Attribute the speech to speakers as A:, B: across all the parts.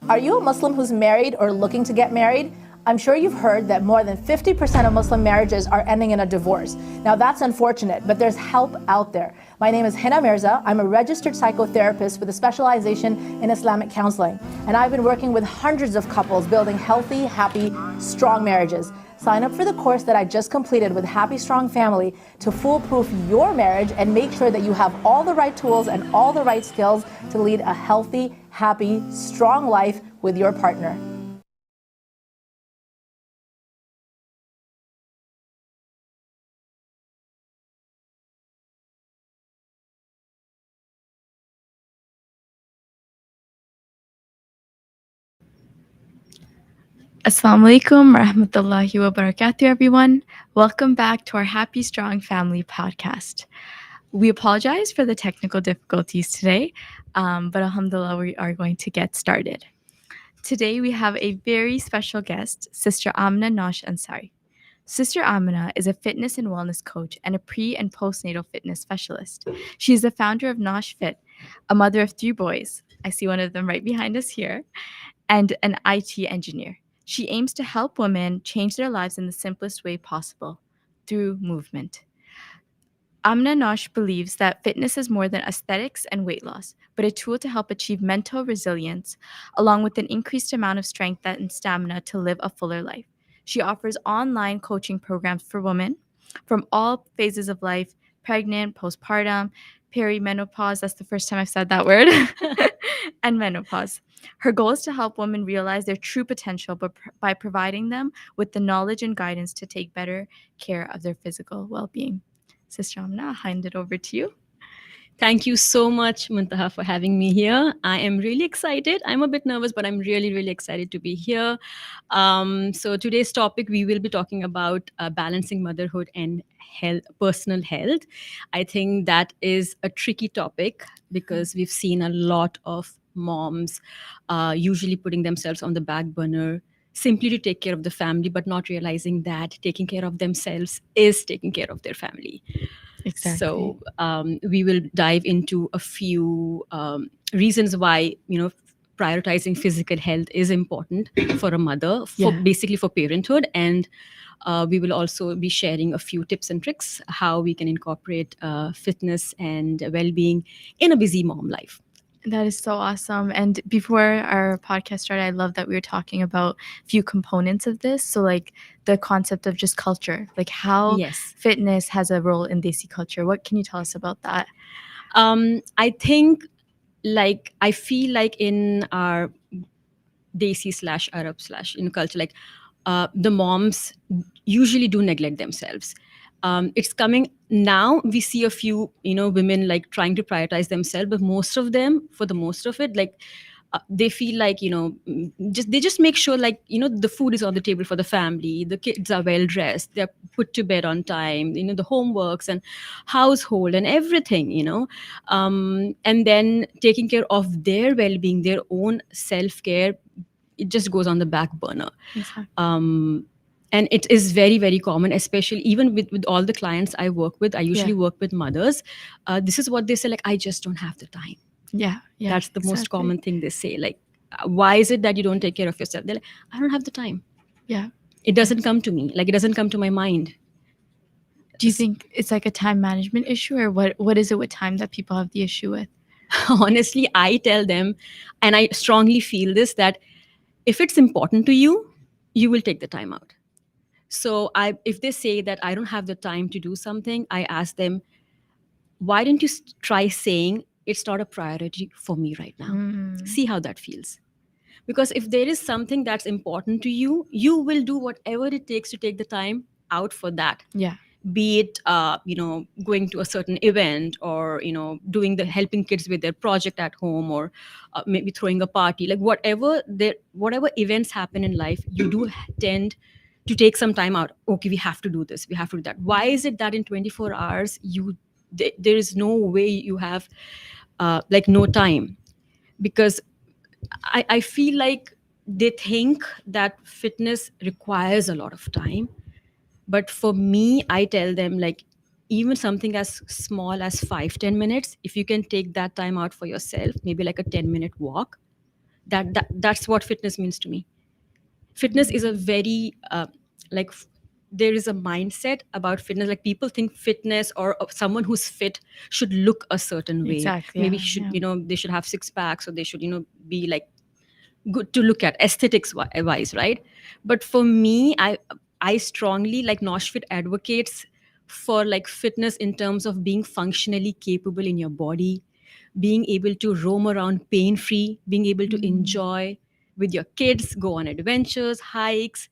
A: Are you a Muslim who's married or looking to get married? I'm sure you've heard that more than 50% of Muslim marriages are ending in a divorce. Now that's unfortunate, but there's help out there. My name is Hina Mirza. I'm a registered psychotherapist with a specialization in Islamic counseling. And I've been working with hundreds of couples building healthy, happy, strong marriages. Sign up for the course that I just completed with Happy Strong Family to foolproof your marriage and make sure that you have all the right tools and all the right skills to lead a healthy, happy, strong life with your partner.
B: Assalamu alaikum rahmatullahi wa barakatuh, everyone. Welcome back to our Happy Strong Family podcast. We apologize for the technical difficulties today, but alhamdulillah, we are going to get started. Today, we have a very special guest, Sister Amina Naush Ansari. Sister Amina is a fitness and wellness coach and a pre and postnatal fitness specialist. She is the founder of NaushFit, a mother of 3 boys. I see one of them right behind us here, and an IT engineer. She aims to help women change their lives in the simplest way possible, through movement. Amina Naush believes that fitness is more than aesthetics and weight loss, but a tool to help achieve mental resilience, along with an increased amount of strength and stamina to live a fuller life. She offers online coaching programs for women from all phases of life: pregnant, postpartum, peri-menopause — that's the first time I've said that word — and menopause. Her goal is to help women realize their true potential by providing them with the knowledge and guidance to take better care of their physical well-being. Sister Amna, I'll hand it over to you.
C: Thank you so much, Muntaha, for having me here. I am really excited. I'm a bit nervous, but I'm really, really excited to be here. So today's topic, we will be talking about balancing motherhood and health, personal health. I think that is a tricky topic because we've seen a lot of moms usually putting themselves on the back burner simply to take care of the family, but not realizing that taking care of themselves is taking care of their family.
B: Exactly.
C: So we will dive into a few reasons why prioritizing physical health is important for a mother, basically for parenthood, and we will also be sharing a few tips and tricks how we can incorporate fitness and well-being in a busy mom life.
B: That is so awesome. And before our podcast started, I love that we were talking about a few components of this. So like the concept of just culture, like how fitness has a role in Desi culture. What can you tell us about that?
C: I think, I feel like in our Desi / Arab / culture, the moms usually do neglect themselves. It's coming now. We see a few, women trying to prioritize themselves, but most of them, for the most of it, they feel like they just make sure the food is on the table for the family, the kids are well dressed, they're put to bed on time, the homeworks and household and everything, and then taking care of their well-being, their own self-care, it just goes on the back burner.
B: Exactly.
C: And it is very, very common, especially even with all the clients I work with. I usually work with mothers. This is what they say, I just don't have the time.
B: Yeah.
C: That's the most common thing they say. Why is it that you don't take care of yourself? They're like, I don't have the time.
B: Yeah.
C: It doesn't come to me. It doesn't come to my mind.
B: Do you think it's like a time management issue, or what is it with time that people have the issue with?
C: Honestly, I tell them, and I strongly feel this, that if it's important to you, you will take the time out. So if they say that I don't have the time to do something, I ask them, why don't you try saying it's not a priority for me right now? See how that feels. Because if there is something that's important to you, you will do whatever it takes to take the time out for that.
B: Yeah.
C: Be it going to a certain event, or doing helping kids with their project at home, or maybe throwing a party, whatever events happen in life, you do tend to take some time out. Okay, we have to do this, we have to do that. Why is it that in 24 hours there is no way you have no time? Because I feel like they think that fitness requires a lot of time. But for me, I tell them, even something as small as 5-10 minutes, if you can take that time out for yourself, maybe like a 10-minute walk, That's what fitness means to me. Fitness is a very like f- there is a mindset about fitness, like people think fitness or someone who's fit should look a certain way,
B: Exactly.
C: maybe
B: Yeah.
C: should,
B: Yeah.
C: you know, they should have six packs, or they should, you know, be like good to look at aesthetics wise, right? But for me, I strongly, like, NaushFit advocates for like fitness in terms of being functionally capable in your body, being able to roam around pain free, being able to enjoy with your kids, go on adventures, hikes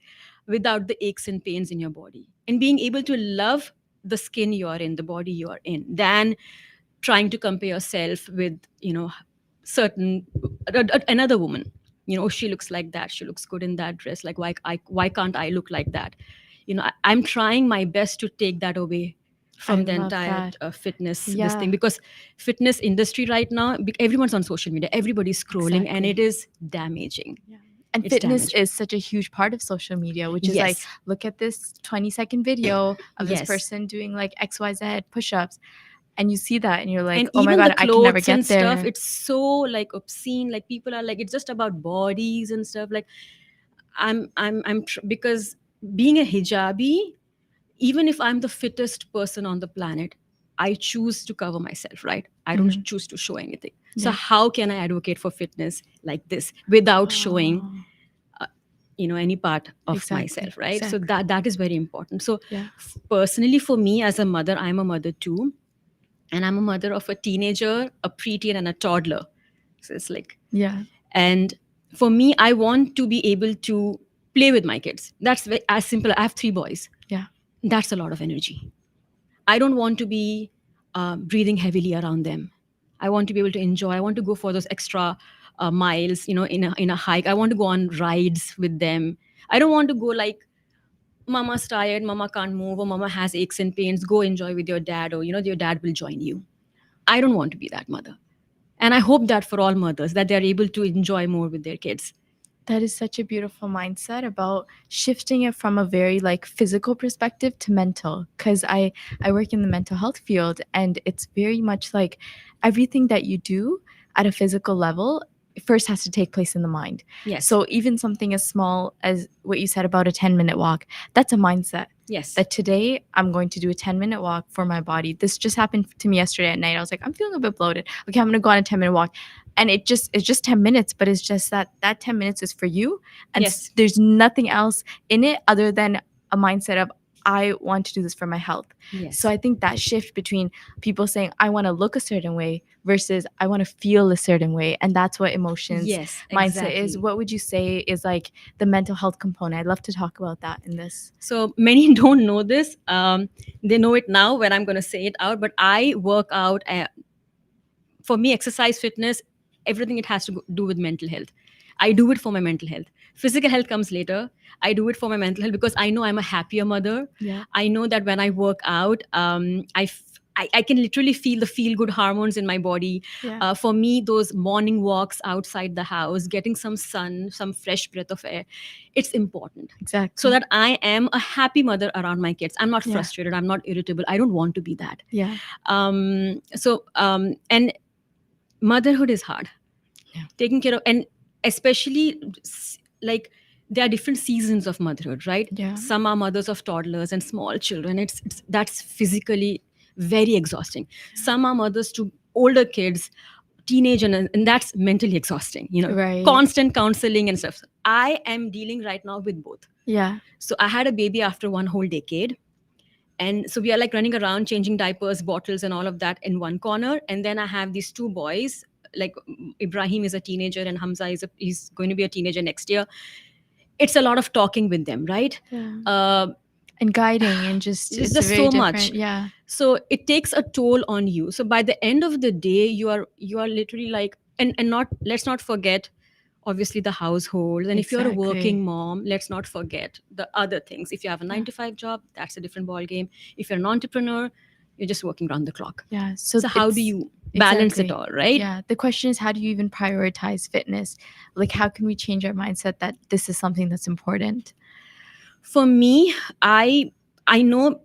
C: without the aches and pains in your body, and being able to love the skin you are in, the body you are in, than trying to compare yourself with, you know, certain another woman. You know, "Oh, she looks like that, she looks good in that dress, like why can't I look like that?" You know, I'm trying my best to take that away
B: I
C: from the
B: love
C: entire
B: that.
C: fitness this
B: Yeah.
C: thing, because fitness industry right now, everyone's on social media, everybody's scrolling, and
B: Exactly.
C: it is damaging.
B: Yeah. And
C: It's
B: fitness
C: damaging.
B: is such a huge part of social media, which is like,
C: Yes.
B: look at this 20-second video of this
C: Yes.
B: person doing like XYZ push ups. And you see that and you're like,
C: And
B: oh my
C: even the
B: God, I can never
C: clothes and
B: get
C: stuff,
B: there.
C: it's so like obscene, like people are like, it's just about bodies and stuff. Like, because being a hijabi, even if I'm the fittest person on the planet, I choose to cover myself, right? I don't
B: Mhm.
C: choose to show anything. So
B: Yeah.
C: how can I advocate for fitness like this without showing,
B: Oh,
C: you know, any part of
B: exactly.
C: myself, right? So
B: Exactly.
C: that is very important. So
B: Yeah.
C: personally, for me as a mother, I'm a mother too, and I'm a mother of a teenager, a preteen, and a toddler. So it's like,
B: Yeah.
C: and for me, I want to be able to play with my kids. That's as simple. I have 3 boys.
B: Yeah.
C: That's a lot of energy. I don't want to be breathing heavily around them. I want to be able to enjoy. I want to go for those extra miles, you know, in a hike. I want to go on rides with them. I don't want to go like, "Mama's tired, Mama can't move, or Mama has aches and pains. Go enjoy with your dad, or, you know, your dad will join you." I don't want to be that mother. And I hope that for all mothers, that they're able to enjoy more with their kids.
B: That is such a beautiful mindset about shifting it from a very like physical perspective to mental, because I work in the mental health field, and it's very much like everything that you do at a physical level first has to take place in the mind.
C: Yes.
B: So even something as small as what you said about a 10-minute walk, that's a mindset.
C: Yes.
B: That today I'm going to do a 10-minute walk for my body. This just happened to me yesterday at night. I was like, I'm feeling a bit bloated. Okay, I'm going to go on a 10-minute walk. And it's just 10 minutes, but it's just that 10 minutes is for you. And
C: Yes.
B: there's nothing else in it other than a mindset of, I want to do this for my health.
C: Yes.
B: So I think that shift between people saying, I want to look a certain way versus I want to feel a certain way. And that's what emotions
C: Yes,
B: mindset is.
C: exactly.
B: What would you say is like the mental health component? I'd love to talk about that in this.
C: So many don't know this. They know it now when I'm going to say it out. But I work out. For me, exercise, fitness, everything, it has to do with mental health. I do it for my mental health. Physical health comes later. I do it for my mental health because I know I'm a happier mother.
B: Yeah.
C: I know that when I work out, I can literally feel the feel good hormones in my body.
B: Yeah.
C: For me, those morning walks outside the house, getting some sun, some fresh breath of air, it's important.
B: Exactly.
C: So that I am a happy mother around my kids. I'm not
B: Yeah.
C: frustrated. I'm not irritable. I don't want to be that.
B: Yeah.
C: And motherhood is hard.
B: Yeah.
C: Taking care of, and especially like, there are different seasons of motherhood, right?
B: Yeah.
C: Some are mothers of toddlers and small children. It's that's physically very exhausting. Some are mothers to older kids, teenage, and that's mentally exhausting, you know.
B: Right.
C: Constant counseling and stuff. I am dealing right now with both.
B: Yeah.
C: So I had a baby after one whole decade. And so we are like running around, changing diapers, bottles, and all of that in one corner. And then I have these 2 boys. Like, Ibrahim is a teenager, and Hamza he's going to be a teenager next year. It's a lot of talking with them, right?
B: Yeah. And guiding, and just
C: It's
B: it's
C: just
B: very
C: so
B: different.
C: much.
B: Yeah.
C: So it takes a toll on you. So by the end of the day, you are literally like, and not, let's not forget, obviously, the household. And if you're a
B: Exactly.
C: working mom, let's not forget the other things. If you have a 9 to 5 job, that's a different ball game. If you're an entrepreneur, you're just working around the clock.
B: Yeah.
C: So how do you balance it all, right?
B: Yeah. The question is, how do you even prioritize fitness? Like, how can we change our mindset that this is something that's important?
C: For me, I know,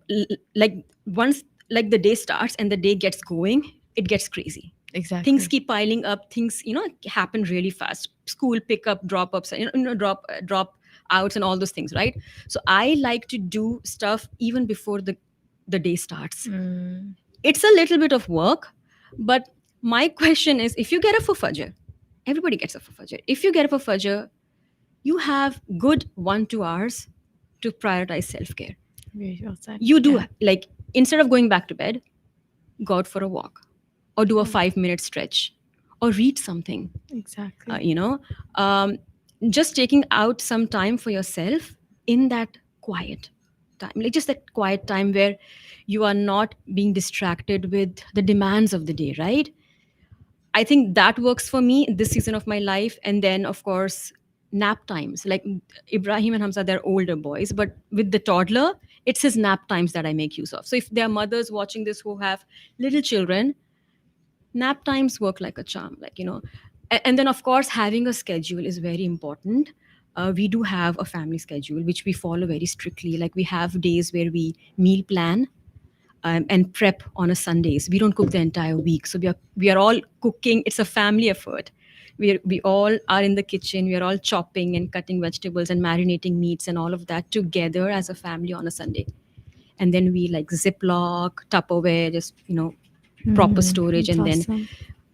C: like, once, like, the day starts and the day gets going, it gets crazy.
B: Exactly.
C: Things keep piling up. Things, happen really fast. School pickup, drop ups, drop outs, and all those things, right? So I like to do stuff even before the day starts.
B: Mm,
C: It's a little bit of work, but my question is, if you get up for Fajr, everybody gets up for Fajr. If you get up for Fajr, you have good 1-2 hours to prioritize self care.
B: very well said.
C: You do,
B: Yeah,
C: like, instead of going back to bed, go out for a walk, or do a
B: Yeah.
C: 5-minute stretch, or read something.
B: exactly.
C: Um, just taking out some time for yourself in that quiet time, like just that quiet time where you are not being distracted with the demands of the day, right? I think that works for me this season of my life. And then, of course, nap times. Like Ibrahim and Hamza, they're older boys, but with the toddler, it's his nap times that I make use of. So if there are mothers watching this who have little children, nap times work like a charm, and then, of course, having a schedule is very important. We do have a family schedule which we follow very strictly. Like, we have days where we meal plan, and prep on a Sundays. We don't cook the entire week, so we are all cooking. It's a family effort. We all are in the kitchen. We are all chopping and cutting vegetables and marinating meats and all of that together as a family on a Sunday. And then we like Ziploc, Tupperware, just proper storage,
B: That's
C: and then
B: awesome.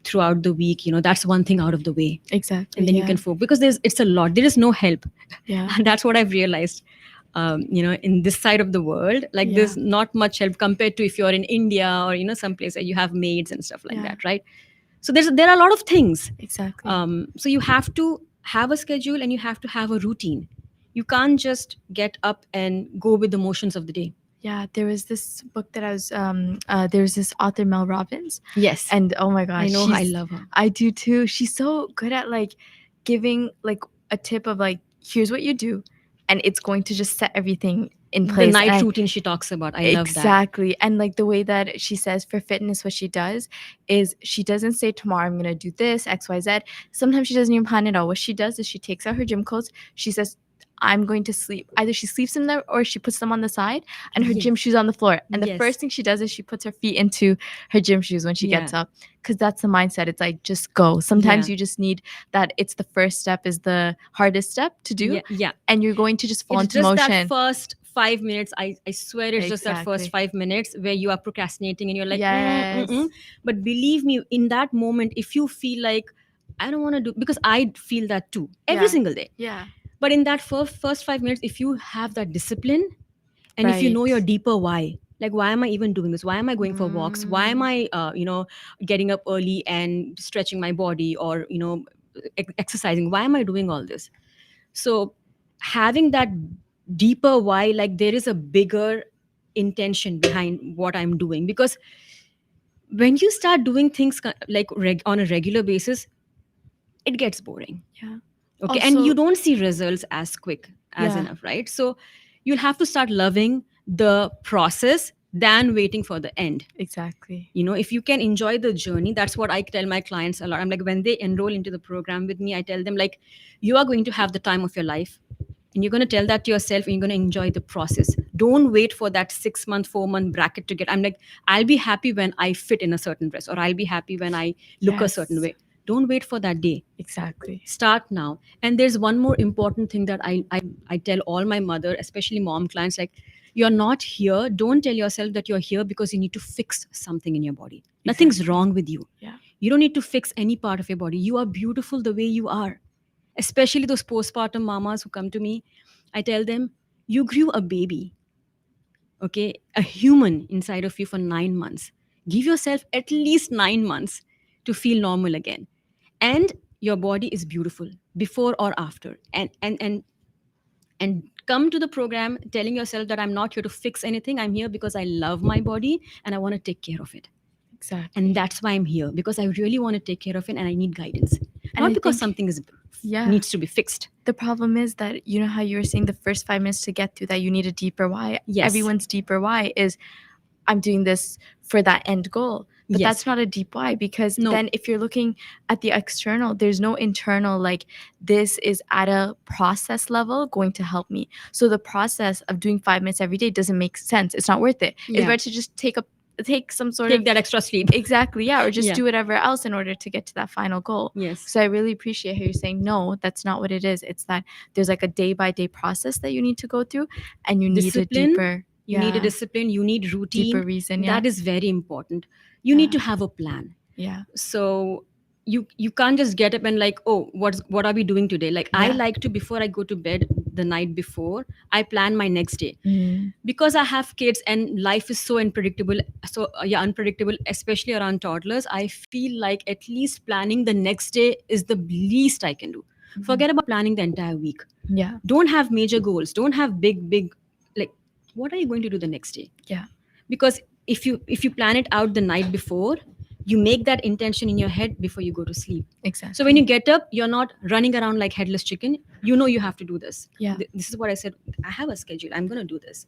C: throughout the week, that's one thing out of the way,
B: Exactly.
C: and then you
B: yeah.
C: can focus, because it's a lot. There is no help.
B: Yeah.
C: And that's what I've realized. In this side of the world, like,
B: Yeah.
C: there's not much help compared to if you're in India, or some place where you have maids and stuff like
B: Yeah.
C: that, right? So there are a lot of things.
B: Exactly.
C: So you have to have a schedule, and you have to have a routine. You can't just get up and go with the motions of the day.
B: Yeah, there was this book that I was there was this author, Mel Robbins,
C: Yes,
B: and oh my gosh,
C: I know, I
B: she's-
C: love her.
B: I do too. She's so good at like giving like a tip of like, here's what you do, and it's going to just set everything in
C: The
B: place.
C: night
B: And
C: routine she talks about, I love that.
B: exactly. And like the way that she says for fitness, what she does is she doesn't say tomorrow I'm gonna do this, XYZ. Sometimes she doesn't even plan it out. What she does is she takes out her gym clothes, she says, I'm going to sleep. Either she sleeps in them or she puts them on the side, and her
C: Yes.
B: gym shoes on the floor. And the
C: Yes.
B: first thing she does is she puts her feet into her gym shoes when she gets
C: Yeah.
B: up. Because that's the mindset. It's like, just go. Sometimes
C: Yeah.
B: you just need that. It's the first step is the hardest step to do.
C: Yeah.
B: And you're going to just fall
C: It's
B: into
C: just
B: motion.
C: that first 5 minutes. I swear it's just that first
B: Exactly.
C: 5 minutes where you are procrastinating and you're like,
B: Yes.
C: But believe me, in that moment, if you feel like, I don't want to do, because I feel that too every
B: Yeah.
C: single day.
B: Yeah.
C: But in that first 5 minutes, if you have that discipline, and if you know
B: Right.
C: your deeper why, like, why am I even doing this? Why am I going for walks? Why am I, getting up early and stretching my body, or, exercising? Why am I doing all this? So having that deeper why, like, there is a bigger intention behind what I'm doing. Because when you start doing things like on a regular basis, it gets boring.
B: Yeah.
C: Okay. And
B: Also-
C: you don't see results as quick as
B: Yeah.
C: enough, right? So you'll have to start loving the process than waiting for the end.
B: Exactly.
C: If you can enjoy the journey, that's what I tell my clients a lot. I'm like, when they enroll into the program with me, I tell them, like, you are going to have the time of your life, and you're going to tell that to yourself, and you're going to enjoy the process. Don't wait for that 6-month, 4-month bracket to get. I'm like, I'll be happy when I fit in a certain dress, or I'll be happy when I look a
B: Yes.
C: certain way. Don't wait for that day.
B: Exactly.
C: Start now. And there's one more important thing that I tell all my mother, especially mom clients, like, you're not here. Don't tell yourself that you're here because you need to fix something in your body. Nothing's
B: Exactly.
C: wrong with you.
B: Yeah.
C: You don't need to fix any part of your body. You are beautiful the way you are. Especially those postpartum mamas who come to me, I tell them, you grew a baby, okay, a human inside of you for 9 months. Give yourself at least 9 months to feel normal again. And your body is beautiful before or after. And come to the program telling yourself that I'm not here to fix anything. I'm here because I love my body and I want to take care of it.
B: Exactly.
C: And that's why I'm here, because I really want to take care of it and I need guidance. Not
B: I
C: because
B: think-
C: something is
B: Yeah.
C: needs to be fixed.
B: The problem is that, you know how you were saying the first 5 minutes to get through that, you need a deeper why.
C: Yes.
B: Everyone's deeper why is, I'm doing this for that end goal. But
C: Yes.
B: that's not a deep why, because
C: No.
B: then if you're looking at the external, there's no internal, like, this is at a process level going to help me. So the process of doing 5 minutes every day doesn't make sense. It's not worth it.
C: Yeah.
B: It's better to just take a take some sort
C: Take
B: of
C: that extra sleep.
B: exactly, yeah, or just
C: Yeah.
B: do whatever else in order to get to that final goal.
C: Yes.
B: So I really appreciate how you're saying no, that's not what it is. It's that there's like a day by day process that you need to go through, and you need a
C: Discipline.
B: deeper,
C: You need a discipline. You need routine.
B: deeper reason. Yeah,
C: That is very important. You need to have a plan.
B: yeah,
C: So you can't just get up and like, oh, what are we doing today? Like I
B: Yeah.
C: like to, before I go to bed the night before, I plan my next day.
B: Mm.
C: Because I have kids and life is so unpredictable. So yeah, unpredictable, especially around toddlers. I feel like at least planning the next day is the least I can do. Forget about planning the entire week.
B: yeah,
C: Don't have major goals. Don't have big like, what are you going to do the next day?
B: yeah,
C: Because if you plan it out the night before, you make that intention in your head before you go to sleep.
B: exactly.
C: So when you get up, you're not running around like headless chicken. You know you have to do this.
B: Yeah.
C: This is what I said. I have a schedule. I'm going to do this.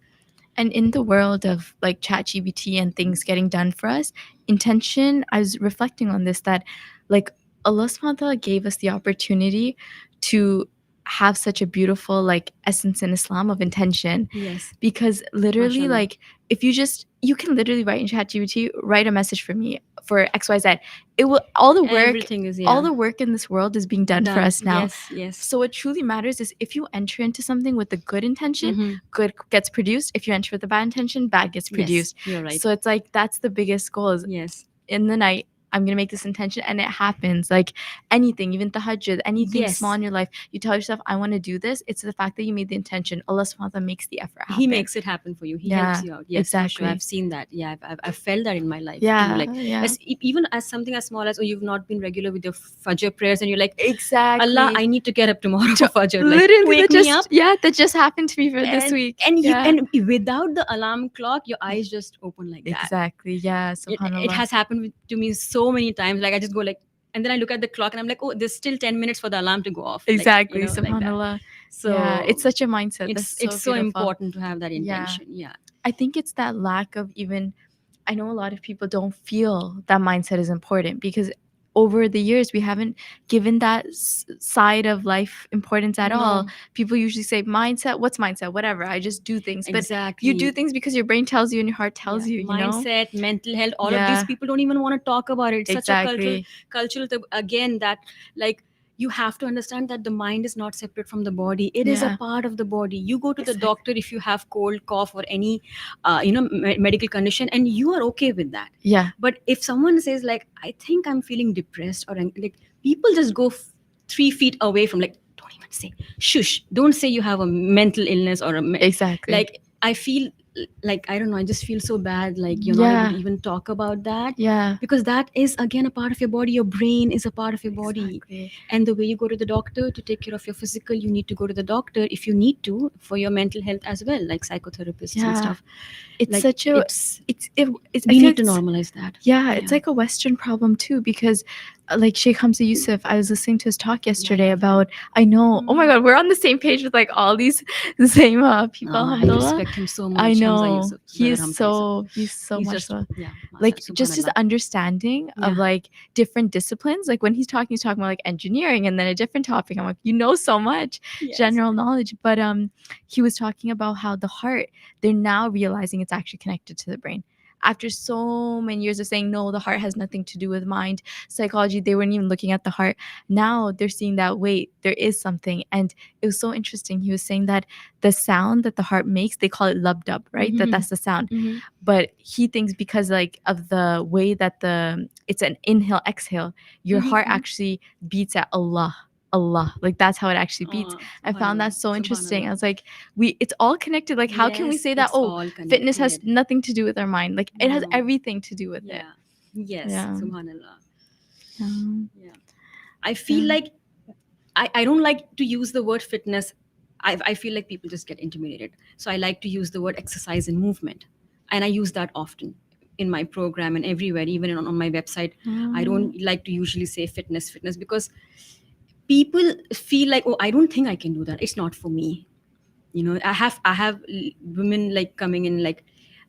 B: And in the world of like ChatGPT and things getting done for us, intention, I was reflecting on this, that like Allah subhanahu wa ta'ala gave us the opportunity to have such a beautiful like essence in Islam of intention.
C: Yes.
B: Because literally,
C: MashaAllah.
B: like if you can literally write in ChatGPT, write a message for me for XYZ. It will all the work
C: Everything is,
B: all the work in this world is being done for us now.
C: Yes.
B: So what truly matters is if you enter into something with a good intention,
C: Mhm.
B: good gets produced. If you enter with a bad intention, bad gets produced.
C: Yes, you're right.
B: So it's like that's the biggest goal is
C: Yes.
B: in the night, I'm gonna make this intention, and it happens. Like anything, even tahajjud, anything
C: Yes.
B: small in your life, you tell yourself, I want to do this. It's the fact that you made the intention. Allah subhanahu wa ta'ala makes the effort happen.
C: He makes it happen for you. He
B: Yeah,
C: helps you out. Yes, for
B: exactly.
C: sure. I've seen that. Yeah, I've felt that in my life.
B: Yeah,
C: too. Like
B: yeah.
C: even as something as small as, oh, you've not been regular with your Fajr prayers, and you're like,
B: Exactly.
C: Allah, I need to get up tomorrow for Fajr. Like,
B: Literally,
C: wake
B: that
C: me
B: just
C: up.
B: that just happened to me for this week.
C: And
B: Yeah.
C: and without the alarm clock, your eyes just open like that.
B: Exactly. Yeah. Subhanallah.
C: It has happened to me so many times. Like I just go like, and then I look at the clock and I'm like, oh, there's still 10 minutes for the alarm to go off. Like,
B: Exactly.
C: like that.
B: Subhanallah.
C: So
B: yeah, it's such a mindset.
C: It's
B: That's
C: so
B: beautiful.
C: important to have that intention. Yeah.
B: I think it's that lack of even. I know a lot of people don't feel that mindset is important because over the years we haven't given that side of life importance at all. People usually say mindset, what's mindset, whatever, I just do things. But
C: Exactly.
B: you do things because your brain tells you and your heart tells you, you know.
C: Mindset, mental health, all of these people don't even want to talk about it. It's such a cultural again, that like you have to understand that the mind is not separate from the body. It is a part of the body. You go to the doctor if you have cold, cough, or any medical condition, and you are okay with that.
B: Yeah.
C: But if someone says like, I think I'm feeling depressed, or like, people just go 3 feet away from, like, don't even say, shush, don't say you have a mental illness or
B: exactly.
C: Like I feel like, I don't know, I just feel so bad, like you're not able to even talk about that.
B: Yeah.
C: Because that is again a part of your body. Your brain is a part of your body.
B: Exactly.
C: And the way you go to the doctor to take care of your physical, you need to go to the doctor if you need to for your mental health as well, like psychotherapists and stuff.
B: It's
C: like,
B: such a
C: we need to normalize that.
B: Yeah, it's like a Western problem too, because like Sheikh Hamza Yusuf, I was listening to his talk yesterday about, I know, oh my God, we're on the same page with like all these same people.
C: I respect him so much.
B: I know.
C: Hamza Yusuf,
B: he's so much
C: just,
B: so, like just his understanding of like different disciplines. Like when he's talking about like engineering and then a different topic. I'm like, you know so much general knowledge. But he was talking about how the heart, they're now realizing it's actually connected to the brain. After so many years of saying, no, the heart has nothing to do with mind, psychology, they weren't even looking at the heart. Now they're seeing that, wait, there is something. And it was so interesting. He was saying that the sound that the heart makes, they call it lub-dub, right?
C: Mm-hmm.
B: That's the sound.
C: Mm-hmm.
B: But he thinks because like of the way that it's an inhale, exhale, your heart actually beats at Allah. Like that's how it actually beats. I found that so interesting. I was like, it's all connected. Like how can we say that fitness has nothing to do with our mind? Like it has everything to do with it.
C: Yes. Subhanallah.
B: Yeah.
C: I feel like I don't like to use the word fitness. I feel like people just get intimidated. So I like to use the word exercise and movement. And I use that often in my program and everywhere, even on my website. I don't like to usually say fitness because people feel like, oh, I don't think I can do that. It's not for me. You know, I have women like coming in like,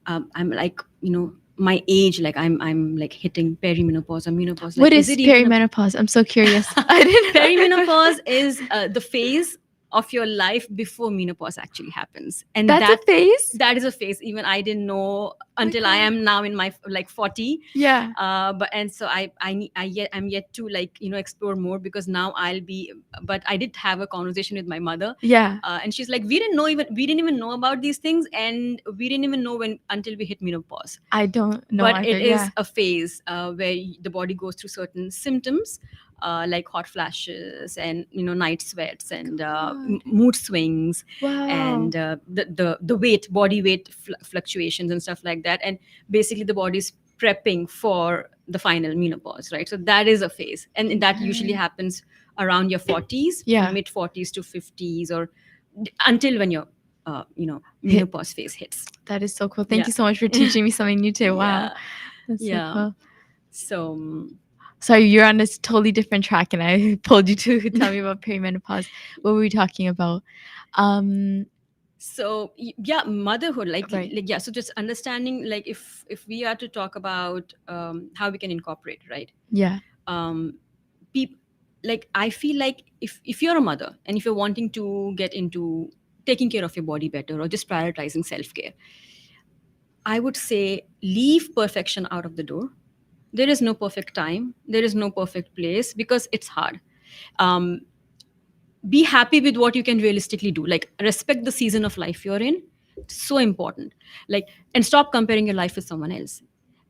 C: I'm like, you know, my age, like I'm like hitting peri-menopause or menopause. Like,
B: what is peri-menopause? I'm so curious. I didn't know.
C: Peri-menopause is the phase of your life before menopause actually happens. And
B: That's a phase?
C: that is a phase even I didn't know until I
B: God.
C: am now in my like 40.
B: Yeah.
C: But and so I'm yet to like explore more, because now I'll be. But I did have a conversation with my mother,
B: Yeah.
C: and she's like, we didn't even know about these things, and we didn't even know when until we hit menopause.
B: I don't know
C: But
B: either.
C: it is
B: Yeah.
C: a phase where the body goes through certain symptoms, like hot flashes and night sweats and
B: God.
C: mood swings,
B: Wow.
C: and the body weight fluctuations and stuff like that. And basically the body's prepping for the final menopause, right? So that is a phase, and that usually
B: Okay.
C: happens around your 40s,
B: Yeah.
C: mid 40s to 50s, or until when your menopause phase hits.
B: That is so cool. Thank
C: Yeah.
B: you so much for teaching me something new today. Wow.
C: Yeah.
B: That's
C: Yeah.
B: so cool.
C: So
B: Sorry, you're on a totally different track and I pulled you to tell me about perimenopause. What were we talking about?
C: so yeah, motherhood,
B: Right.
C: yeah, so just understanding, like, if we are to talk about how we can incorporate, right?
B: Yeah.
C: People, like, I feel like if you're a mother and if you're wanting to get into taking care of your body better or just prioritizing self-care, I would say leave perfection out of the door. There is no perfect time, there is no perfect place, because it's hard. um, be happy with what you can realistically do, like respect the season of life you're in. It's so important. Like, and stop comparing your life with someone else,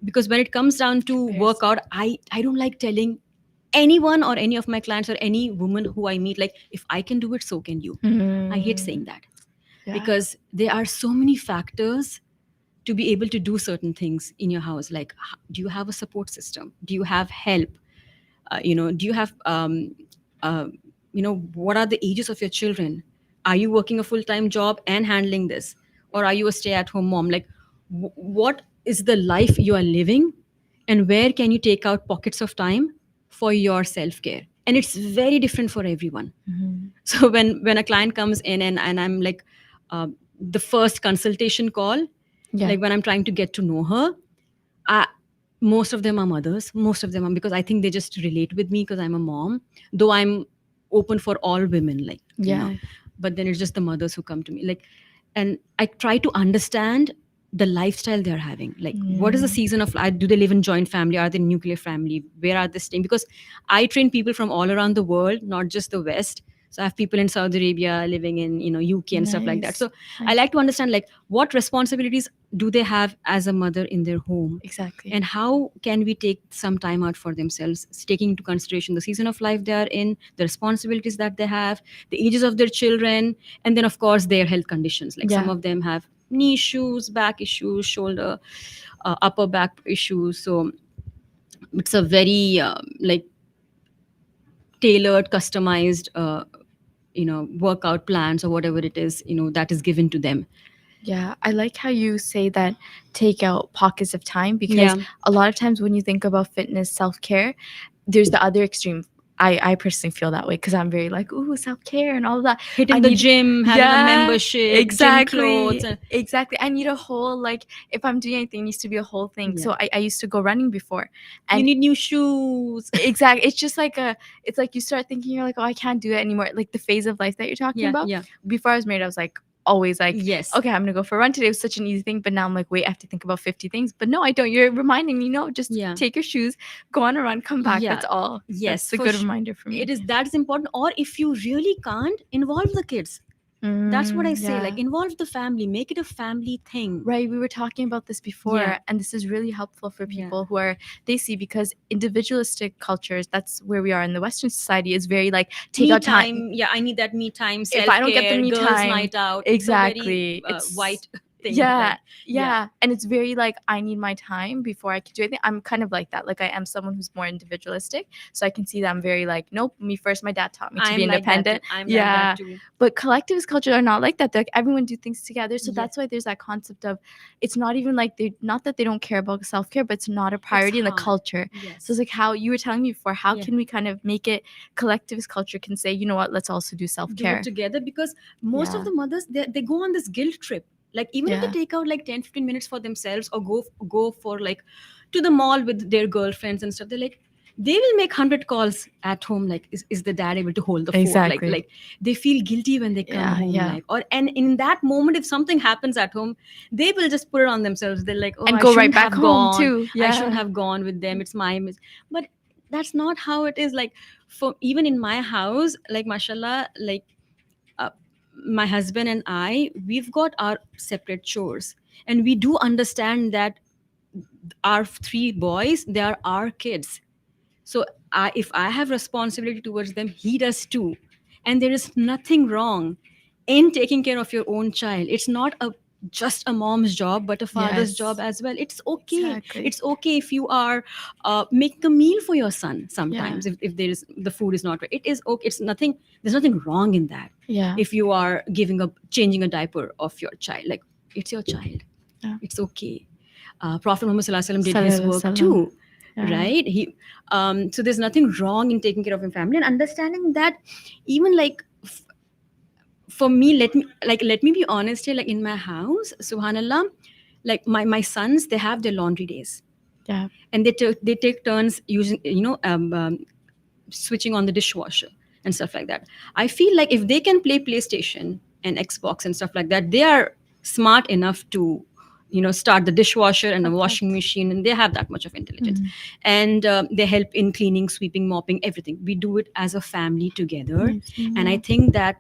C: because when it comes down to
B: Comparison.
C: workout, I don't like telling anyone or any of my clients or any woman who I meet, like, if I can do it, so can you. I hate saying that,
B: Yeah.
C: because there are so many factors to be able to do certain things in your house. Like, do you have a support system? Do you have help? Do you have what are the ages of your children? Are you working a full-time job and handling this, or are you a stay-at-home mom? Like, what is the life you are living, and where can you take out pockets of time for your self-care? And it's very different for everyone.
B: Mhm.
C: So when a client comes in, and I'm like, the first consultation call,
B: Yeah.
C: like when I'm trying to get to know her, I, most of them are mothers. Most of them are, because I think they just relate with me because I'm a mom, though I'm open for all women, like,
B: Yeah.
C: but then it's just the mothers who come to me, like, and I try to understand the lifestyle they're having. Like, what is the season of life? Do they live in joint family? Are they nuclear family? Where are they staying? Because I train people from all around the world, not just the West. So I have people in Saudi Arabia living in UK and stuff like that.
B: Nice.
C: So I like to understand, like, what responsibilities do they have as a mother in their home,
B: Exactly.
C: and how can we take some time out for themselves, taking into consideration the season of life they are in, the responsibilities that they have, the ages of their children, and then of course their health conditions. Like, some
B: Yeah.
C: of them have knee issues, back issues, shoulder, upper back issues. So it's a very like tailored, customized workout plans, or whatever it is, that is given to them.
B: Yeah, I like how you say that, take out pockets of time, because
C: Yeah.
B: a lot of times when you think about fitness, self-care, there's the other extreme. I personally feel that way because I'm very like, ooh, self-care and all of that.
C: Hitting
B: I
C: the
B: need,
C: gym, having a membership, gym clothes.
B: exactly, exactly. I need a whole, like, if I'm doing anything, it needs to be a whole thing. So I used to go running before,
C: You
B: and
C: need new shoes.
B: exactly, it's just like it's like you start thinking, you're like, oh, I can't do it anymore. Like the phase of life that you're talking
C: Yeah,
B: about.
C: yeah.
B: Before I was married, I was like, always like,
C: Yes.
B: okay, I'm gonna go for a run today. It was such an easy thing, but now I'm like, wait, I have to think about 50 things. But no, I don't. You're reminding me, no, just
C: Yeah.
B: take your shoes, go on a run, come back.
C: Yeah.
B: That's all.
C: Yes,
B: That's a
C: for
B: good
C: sh-
B: reminder for me.
C: It is, that is important. Or if you really can't, involve the kids. That's what I say.
B: Yeah.
C: Like, involve the family, make it a family thing.
B: Right, we were talking about this before,
C: Yeah.
B: and this is really helpful for
C: Yeah.
B: people who are, they see, because individualistic cultures, that's where we are in the Western society, is very like, take
C: Me
B: out time.
C: Yeah, I need that me time.
B: If
C: Self-care,
B: I don't get the me
C: girls'
B: time,
C: night out.
B: exactly,
C: It's a very
B: it's
C: white thing.
B: yeah,
C: Like,
B: yeah, and it's very like, I need my time before I can do anything. I'm kind of like that. Like, I am someone who's more individualistic, so I can see that I'm very like, nope, me first. My dad taught me to
C: I'm
B: be
C: like that too.
B: independent.
C: I'm
B: Yeah,
C: like that too.
B: but collectivist culture are not like that. They're like, everyone do things together. So
C: Yeah.
B: that's why there's that concept of, it's not even like, they, not that they don't care about self-care, but it's not a priority in the
C: hard.
B: culture.
C: Yes.
B: So it's like how you were telling me before, how
C: Yeah.
B: can we kind of make it, collectivist culture can say, you know what, let's also do
C: Do
B: self-care.
C: it together, because most
B: Yeah.
C: of the mothers, they go on this guilt trip. Like, even if
B: Yeah.
C: they take out like 10-15 minutes for themselves, or go for like to the mall with their girlfriends and stuff, they're like, they will make 100 calls at home, like is the dad able to hold the phone?
B: Exactly.
C: Like they feel guilty when they come
B: Yeah,
C: home,
B: yeah.
C: like, or and in that moment if something happens at home, they will just put it on themselves. They're like, oh,
B: And
C: I
B: go right
C: shouldn't
B: back
C: have
B: home
C: gone,
B: too.
C: I shouldn't
B: Yeah.
C: have gone with them, it's my but that's not how it is. Like, for even in my house, like, mashallah, like, uh, my husband and I, we've got our separate chores, and we do understand that our three boys, they are our kids. So if I have responsibility towards them, he does too. And there is nothing wrong in taking care of your own child. It's not a just a mom's job, but a father's
B: Yes.
C: job as well. It's okay.
B: Exactly.
C: It's okay if you are making a meal for your son sometimes.
B: Yeah.
C: If there is, the food is not right, it is okay. It's nothing. There's nothing wrong in that.
B: Yeah.
C: If you are changing a diaper of your child, like, it's your child.
B: Yeah.
C: It's okay. Prophet Muhammad Sallallahu Alaihi Wasallam did his
B: Sallallahu
C: work
B: Alaihi
C: too,
B: Wasallam. Yeah.
C: right? So there's nothing wrong in taking care of your family and understanding that. Even like, for me, let me be honest here. Like, in my house, subhanallah, like, my sons, they have their laundry days,
B: Yeah.
C: and they take turns using, switching on the dishwasher and stuff like that. I feel like if they can play PlayStation and Xbox and stuff like that, they are smart enough to, start the dishwasher and the washing machine, and they have that much of intelligence. And they help in cleaning, sweeping, mopping, everything. We do it as a family together. And I think that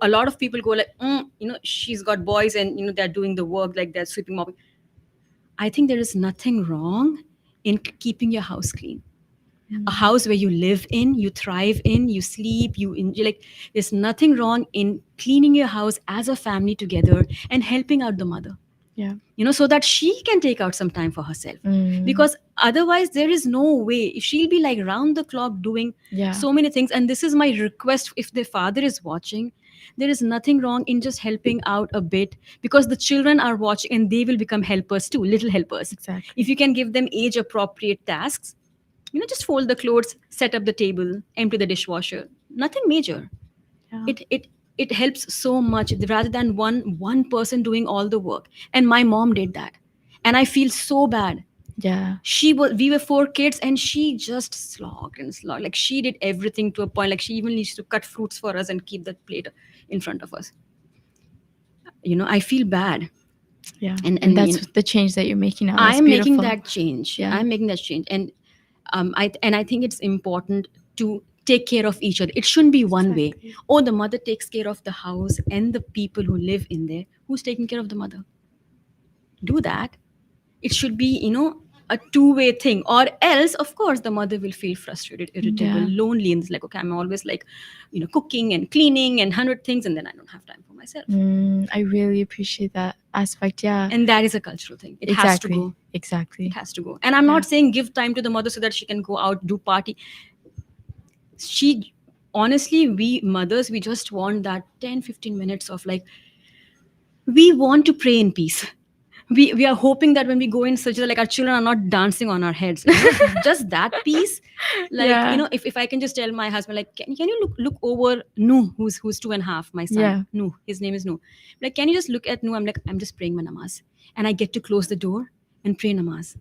C: a lot of people go like, she's got boys, and they're doing the work, like they're sweeping, mopping. I think there is nothing wrong in keeping your house clean. A house where you live in, you thrive in, you sleep, you enjoy. Like, there's nothing wrong in cleaning your house as a family together and helping out the mother.
B: Yeah.
C: So that she can take out some time for herself. Because otherwise, there is no way. She'll be like round the clock doing so many things. And this is my request: if the father is watching, there is nothing wrong in just helping out a bit, because the children are watching and they will become helpers too, little helpers.
B: Exactly.
C: If you can give them age appropriate tasks, just fold the clothes, set up the table, empty the dishwasher. Nothing major.
B: Yeah.
C: It helps so much, rather than one person doing all the work. And my mom did that, and I feel so bad.
B: Yeah.
C: We were 4 kids, and she just slogged and slogged. Like, she did everything to a point. Like, she even needs to cut fruits for us and keep that plate in front of us. I feel bad.
B: Yeah.
C: And
B: that's the change that you're making now. That's
C: I'm making
B: beautiful.
C: that change.
B: Yeah.
C: I'm making that change. And I think it's important to take care of each other. It shouldn't be one way. Oh, the mother takes care of the house and the people who live in there. Who's taking care of the mother? Do that. It should be, a two-way thing. Or else, of course, the mother will feel frustrated, irritable, lonely, and it's like, okay, I'm always like, cooking and cleaning and 100 things, and then I don't have time for myself.
B: I really appreciate that aspect. Yeah.
C: And that is a cultural thing. It has to go.
B: Exactly.
C: It has to go. And I'm not saying give time to the mother so that she can go out, do party. Honestly, we mothers, we just want that 10-15 minutes of, like, we want to pray in peace. We are hoping that when we go in sajda, like, our children are not dancing on our heads. Just that peace. Like, if I can just tell my husband, like, can you look over Nu, who's 2.5, my son.
B: Yeah.
C: Nu, his name is Nu. Like, can you just look at Nu? I'm like, I'm just praying my namaz. And I get to close the door and pray namaz.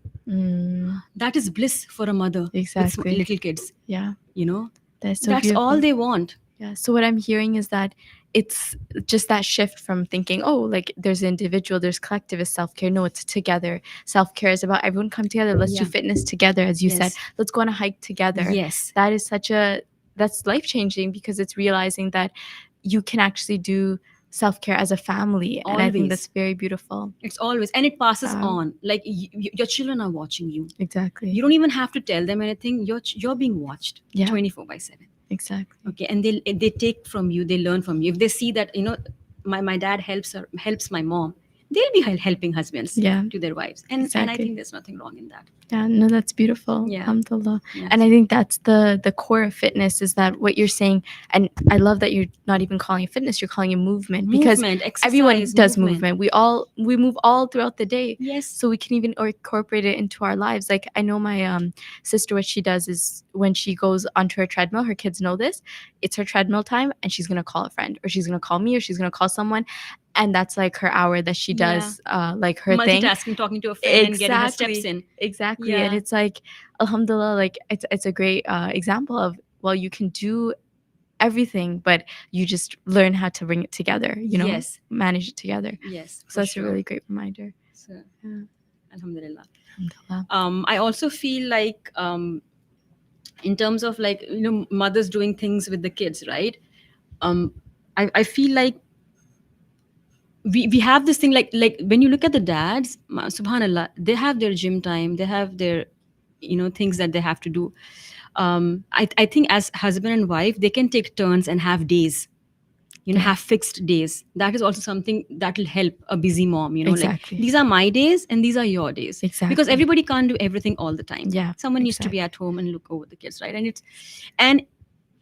C: That is bliss for a mother.
B: Exactly.
C: With little kids.
B: Yeah.
C: That's
B: beautiful.
C: all they want.
B: Yeah. So what I'm hearing is that it's just that shift from thinking, oh, like, there's individual, there's collectivist self-care. No, it's together. Self-care is about everyone come together. Let's do fitness together, as you said. Let's go on a hike together.
C: Yes.
B: That is that's life-changing, because it's realizing that you can actually do self-care as a family.
C: Always.
B: And I think that's very beautiful.
C: It's always, and it passes on. Like, your children are watching you.
B: Exactly.
C: You don't even have to tell them anything. You're being watched 24/7.
B: Exactly.
C: Okay, and they take from you, they learn from you. If they see that, my dad helps my mom, they'll be helping husbands to their wives. And I think there's nothing wrong in that.
B: Yeah, no, that's beautiful.
C: Yeah.
B: Alhamdulillah.
C: Yes.
B: And I think that's the core of fitness, is that what you're saying. And I love that you're not even calling it fitness, you're calling it movement. Because
C: exercise,
B: everyone does movement. We move all throughout the day.
C: Yes.
B: So we can even incorporate it into our lives. Like, I know my sister, what she does is when she goes onto her treadmill, her kids know this, it's her treadmill time, and she's going to call a friend, or she's going to call me, or she's going to call someone. and that's like her hour that she does like her thing.
C: Multitasking, talking to a friend and getting her steps in.
B: Exactly. And it's like, alhamdulillah, like it's a great example of, well, you can do everything, but you just learn how to bring it together, you know, manage it together.
C: Yes.
B: So that's a really great reminder.
C: So,
B: Yeah.
C: Alhamdulillah.
B: Alhamdulillah.
C: I also feel like in terms of like, you know, mothers doing things with the kids, right? I feel like we have this thing like when you look at the dads, subhanallah, they have their gym time, they have their, you know, things that they have to do. I think as husband and wife, they can take turns and have days, you know, have fixed days. That is also something that will help a busy mom, you know, like these are my days and these are your days. Because everybody can't do everything all the time. Someone needs to be at home and look over the kids, right? And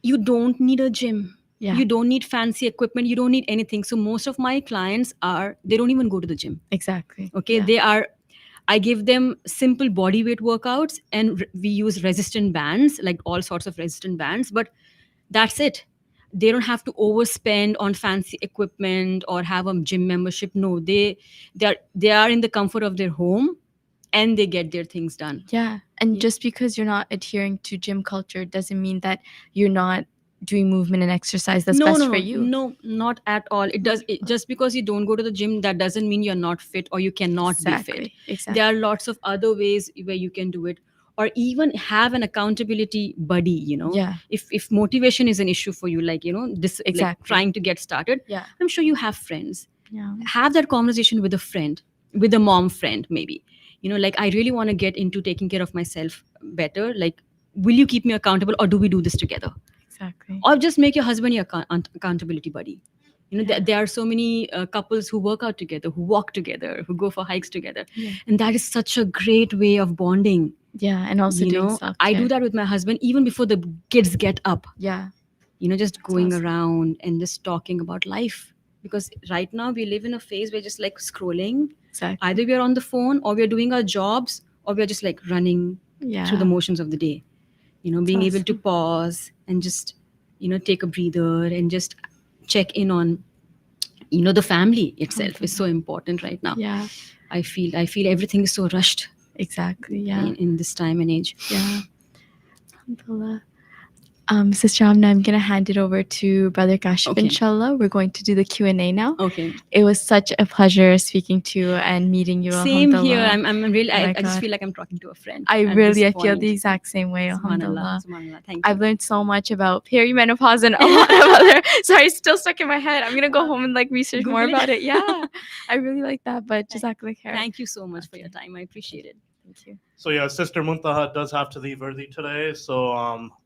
C: you don't need a gym. You don't need fancy equipment. You don't need anything. So most of my clients they don't even go to the gym. Okay. I give them simple body weight workouts, and we use resistant bands, like all sorts of resistant bands, but that's it. They don't have to overspend on fancy equipment or have a gym membership. No, they are in the comfort of their home and they get their things done.
B: And just because you're not adhering to gym culture doesn't mean that you're not doing movement and exercise that's best for you.
C: No, not at all. Just because you don't go to the gym, that doesn't mean you're not fit or you cannot be fit. There are lots of other ways where you can do it, or even have an accountability buddy, you know. If motivation is an issue for you, like, you know, this like trying to get started, I'm sure you have friends. Have that conversation with a friend, with a mom friend, maybe, you know, like, I really want to get into taking care of myself better. Like, will you keep me accountable, or do we do this together? Or just make your husband your accountability buddy. You know, there are so many couples who work out together, who walk together, who go for hikes together. And that is such a great way of bonding.
B: And also,
C: you know, I do that with my husband even before the kids get up. You know, just going around and just talking about life. Because right now we live in a phase where just like scrolling. Either we are on the phone, or we are doing our jobs, or we are just like running through the motions of the day. You know, being able to pause and just, you know, take a breather and just check in on, you know, the family itself is so important right now. I feel everything is so rushed. In this time and age.
B: Alhamdulillah. Sister Amna, I'm going to hand it over to Brother Kashif, inshallah. We're going to do the Q&A now. It was such a pleasure speaking to you and meeting you.
C: Same here. I'm really, I just feel like I'm talking to a friend.
B: I feel the exact same way. Alhamdulillah.
C: Thank you.
B: I've learned so much about peri-menopause and a lot of other, sorry, still stuck in my head. I'm going to go home and like research more about it. I really like that, but jazakallah khair.
C: Thank you so much for your time. I appreciate it.
B: Thank you.
D: So yeah, Sister Muntaha does have to leave early today, so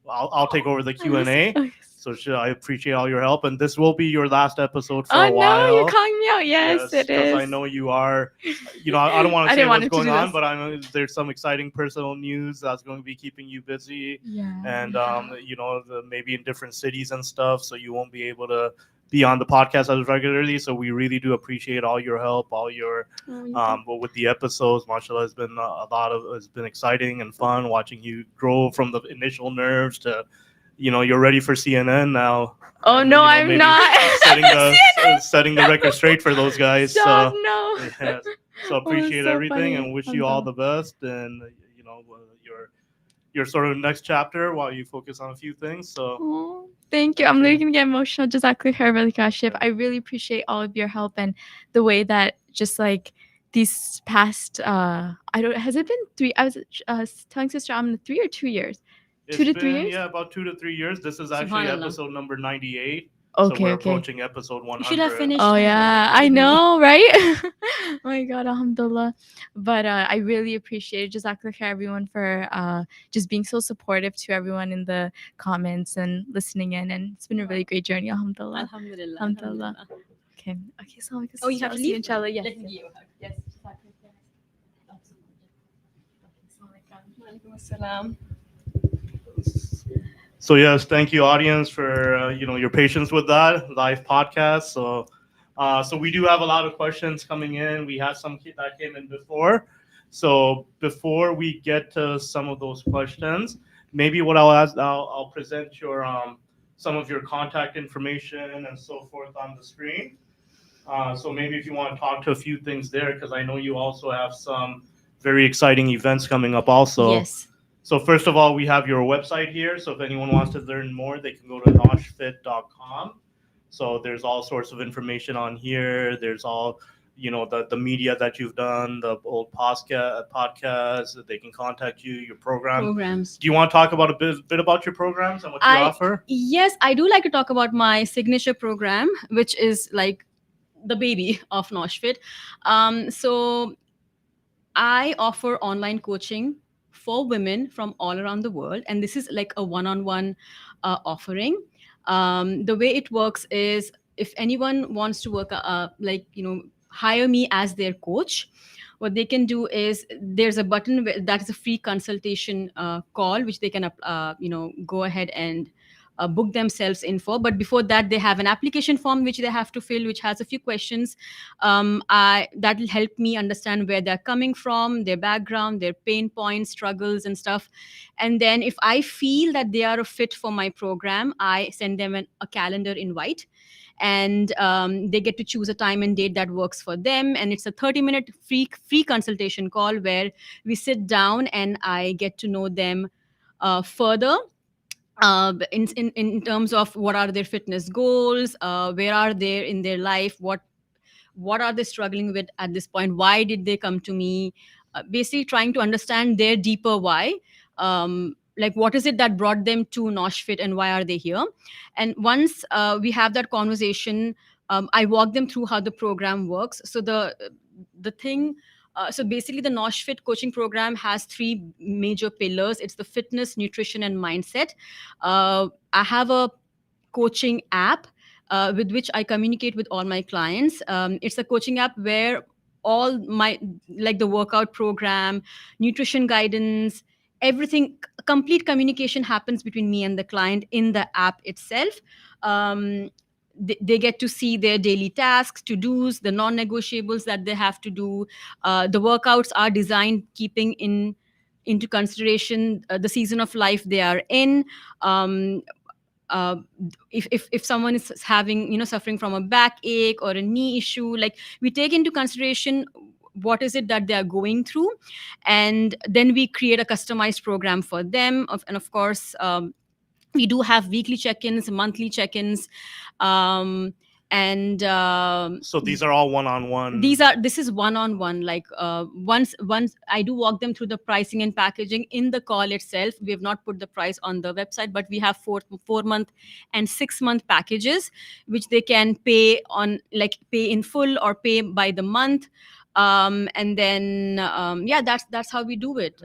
D: I'll take over the Q&A. So I appreciate all your help, and this will be your last episode for a while.
B: Oh no, you're calling me out. Yes, it is.
D: Because I know you are. You know, I don't want to say what's going on, but I know there's some exciting personal news that's going to be keeping you busy, and you know, maybe in different cities and stuff, so you won't be able to be on the podcast as regularly. So we really do appreciate all your help, all your with the episodes. Mashallah, it's been exciting and fun watching you grow from the initial nerves to, you know, you're ready for CNN now.
B: Oh no, I'm not
D: setting the record straight for those guys.
B: Stop,
D: so
B: no.
D: So appreciate everything and wish you all the best, and you know, your sort of next chapter while you focus on a few things. So
B: thank you. I'm literally gonna get emotional. Jazakallah khair, Brother Kashif. I really appreciate all of your help and the way that just like these past has it been 3? I was telling Sister Amna 3 or 2 years.
D: It's
B: 2 to
D: been,
B: 3 years?
D: Yeah, about 2 to 3 years. This is actually episode number 98.
B: Okay,
D: so we're approaching episode 100.
C: You should have finished.
B: Oh yeah, I know, right? Oh my God, alhamdulillah. But I really appreciate it. Jazakallah khair, everyone, for just being so supportive to everyone in the comments and listening in. And it's been a really great journey, alhamdulillah.
C: Alhamdulillah.
B: Okay, so
C: you have to leave?
B: Inshallah, yes.
C: Let me give you a hug.
B: Yes.
D: So yes, thank you, audience, for you know, your patience with that live podcast. So we do have a lot of questions coming in. We had some that came in before. So before we get to some of those questions, maybe what I'll ask, I'll present your some of your contact information and so forth on the screen. So maybe if you want to talk to a few things there, because I know you also have some very exciting events coming up also.
C: Yes.
D: So first of all, we have your website here. So if anyone wants to learn more, they can go to NaushFit.com. So there's all sorts of information on here. There's all, the media that you've done, the old podcasts. They can contact you, your
C: Programs.
D: Do you want to talk about a bit about your programs and what you offer?
C: Yes, I do like to talk about my signature program, which is like the baby of NaushFit. So I offer online coaching for women from all around the world, and this is like a one-on-one offering. The way it works is, if anyone wants to work, hire me as their coach, what they can do is, there's a button that is a free consultation call, which they can go ahead and book themselves in for. But before that, they have an application form which they have to fill, which has a few questions. That will help me understand where they're coming from, their background, their pain points, struggles, and stuff. And then if I feel that they are a fit for my program, I send them a calendar invite, and they get to choose a time and date that works for them. And it's a 30-minute free consultation call where we sit down and I get to know them further, in terms of what are their fitness goals, where are they in their life, what are they struggling with at this point, why did they come to me, basically trying to understand their deeper why. Like, what is it that brought them to NaushFit and why are they here? And once we have that conversation, I walk them through how the program works. So the thing so basically, the NaushFit coaching program has 3 major pillars. It's the fitness, nutrition, and mindset. I have a coaching app with which I communicate with all my clients. It's a coaching app where all my, like, the workout program, nutrition guidance, everything, complete communication happens between me and the client in the app itself. They get to see their daily tasks, to-dos, the non-negotiables that they have to do. The workouts are designed keeping into consideration the season of life they are in. uh, if someone is having, suffering from a backache or a knee issue, like, we take into consideration what is it that they are going through, and then we create a customized program for them. And of course, we do have weekly check-ins, monthly check-ins, and
D: So these are all one-on-one.
C: This is one-on-one. Like, once I do walk them through the pricing and packaging in the call itself. We have not put the price on the website, but we have 4-month and 6-month packages, which they can pay on, like, pay in full or pay by the month. And then that's how we do it.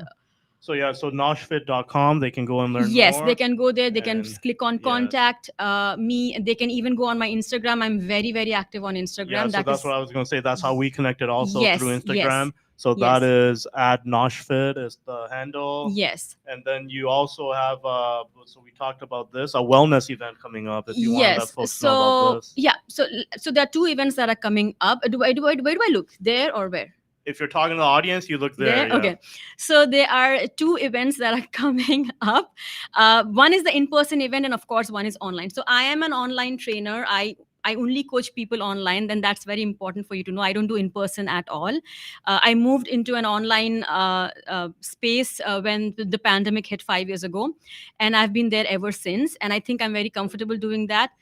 D: So NaushFit.com, they can go and learn more.
C: Yes, they can go there. They can
D: And
C: click on contact me. They can even go on my Instagram. I'm very, very active on Instagram.
D: Yeah, so that's what I was going to say. That's how we connected also through Instagram.
C: Yes.
D: So that is at NaushFit is the handle.
C: Yes.
D: And then you also have, so we talked about this, a wellness event coming up. If you want to let folks know about this.
C: Yeah. So there are 2 events that are coming up. Where do I look? There or where?
D: If you're talking to the audience, you look there. Yeah.
C: Okay. So there are 2 events that are coming up. One is the in-person event, and of course, one is online. So I am an online trainer. I only coach people online. Then that's very important for you to know. I don't do in-person at all. I moved into an online space when the pandemic hit 5 years ago, and I've been there ever since. And I think I'm very comfortable doing that.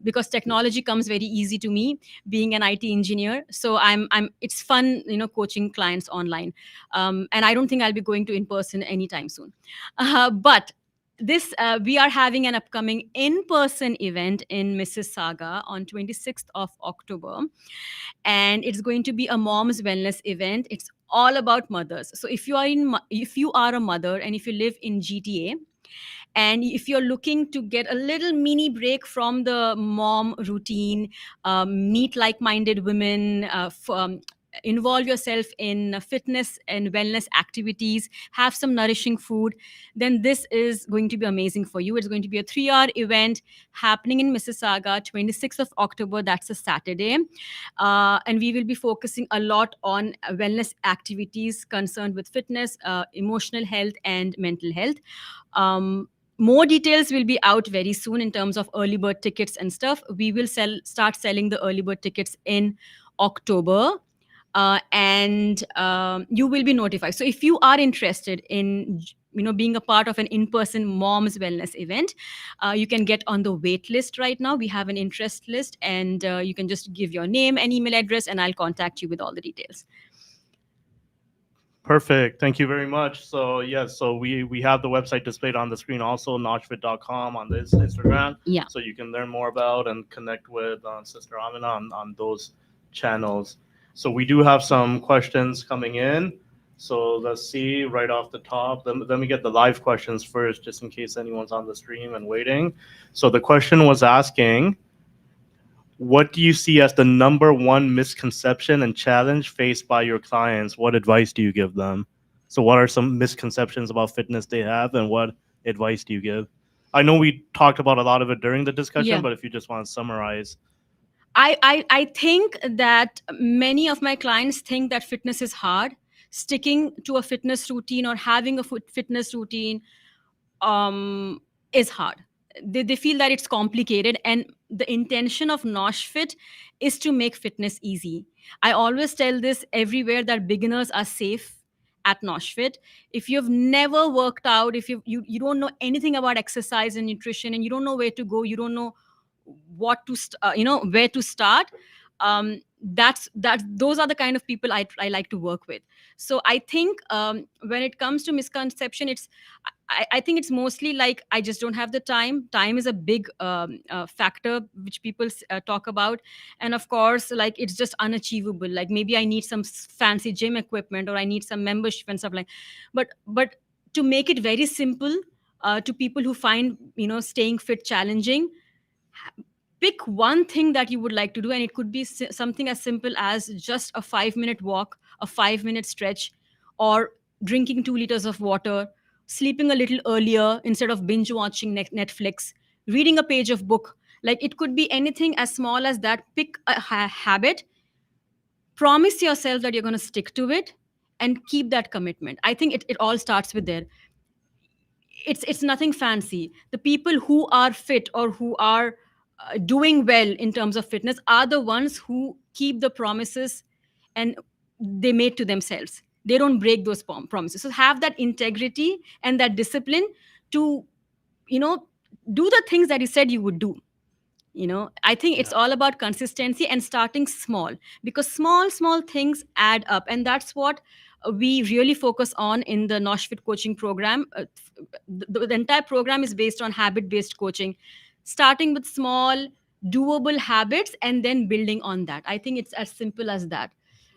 C: Because technology comes very easy to me, being an IT engineer. So it's fun, coaching clients online. And I don't think I'll be going to in-person anytime soon. But this we are having an upcoming in-person event in Mississauga on 26th of October. And it's going to be a mom's wellness event. It's all about mothers. So if you are a mother, and if you live in GTA, and if you're looking to get a little mini break from the mom routine, meet like-minded women, involve yourself in fitness and wellness activities, have some nourishing food, then this is going to be amazing for you. It's going to be a 3-hour event happening in Mississauga, 26th of October. That's a Saturday. And we will be focusing a lot on wellness activities concerned with fitness, emotional health, and mental health. more details will be out very soon in terms of early bird tickets and stuff. We will start selling the early bird tickets in October, and you will be notified. So if you are interested in being a part of an in-person mom's wellness event, you can get on the wait list right now. We have an interest list, and you can just give your name and email address, and I'll contact you with all the details.
D: Perfect. Thank you very much. So yes, so we have the website displayed on the screen also, NaushFit.com on this Instagram.
C: Yeah.
D: So you can learn more about and connect with Sister Amina on those channels. So we do have some questions coming in. So let's see right off the top. Let me get the live questions first, just in case anyone's on the stream and waiting. So the question was asking, what do you see as the number one misconception and challenge faced by your clients? What advice do you give them? So what are some misconceptions about fitness they have, and what advice do you give? I know we talked about a lot of it during the discussion, but if you just want to summarize.
C: I think that many of my clients think that fitness is hard. Sticking to a fitness routine or having a fitness routine is hard. They feel that it's complicated, and the intention of NaushFit is to make fitness easy. I always tell this everywhere, that beginners are safe at NaushFit. If you've never worked out, if you don't know anything about exercise and nutrition, and you don't know where to go, you don't know what to where to start, that's those are the kind of people I like to work with. So I think when it comes to misconception, I think it's mostly like, I just don't have the time. Time is a big factor which people talk about. And of course, like, it's just unachievable. Like, maybe I need some fancy gym equipment, or I need some membership and stuff like. But to make it very simple to people who find staying fit challenging, pick one thing that you would like to do, and it could be something as simple as just a 5-minute walk, a 5-minute stretch, or drinking 2 liters of water, sleeping a little earlier instead of binge watching Netflix, reading a page of book. Like, it could be anything as small as that. Pick a habit, promise yourself that you're going to stick to it, and keep that commitment. I think it all starts with there. It's nothing fancy. The people who are fit, or who are doing well in terms of fitness, are the ones who keep the promises and they made to themselves. They don't break those promises. So have that integrity and that discipline to do the things that you said you would do. I think it's all about consistency and starting small, because small things add up, and that's what we really focus on in the NaushFit coaching program. The entire program is based on habit-based coaching, starting with small, doable habits and then building on that. I think it's as simple as that.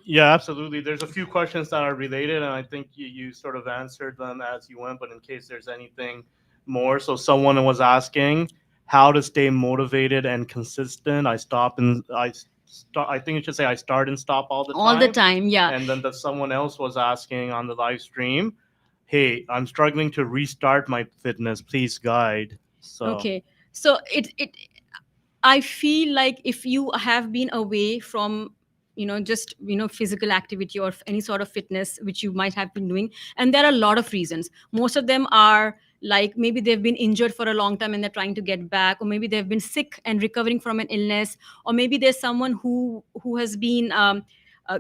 D: Yeah, absolutely. There's a few questions that are related, and I think you sort of answered them as you went, but in case there's anything more. So someone was asking how to stay motivated and consistent. I think it should say I start and stop all the time.
C: All the time, yeah.
D: And then someone else was asking on the live stream, hey, I'm struggling to restart my fitness. Please guide.
C: Okay. So I feel like if you have been away from just physical activity or any sort of fitness which you might have been doing, and there are a lot of reasons. Most of them are like, maybe they've been injured for a long time and they're trying to get back, or maybe they've been sick and recovering from an illness, or maybe there's someone who has been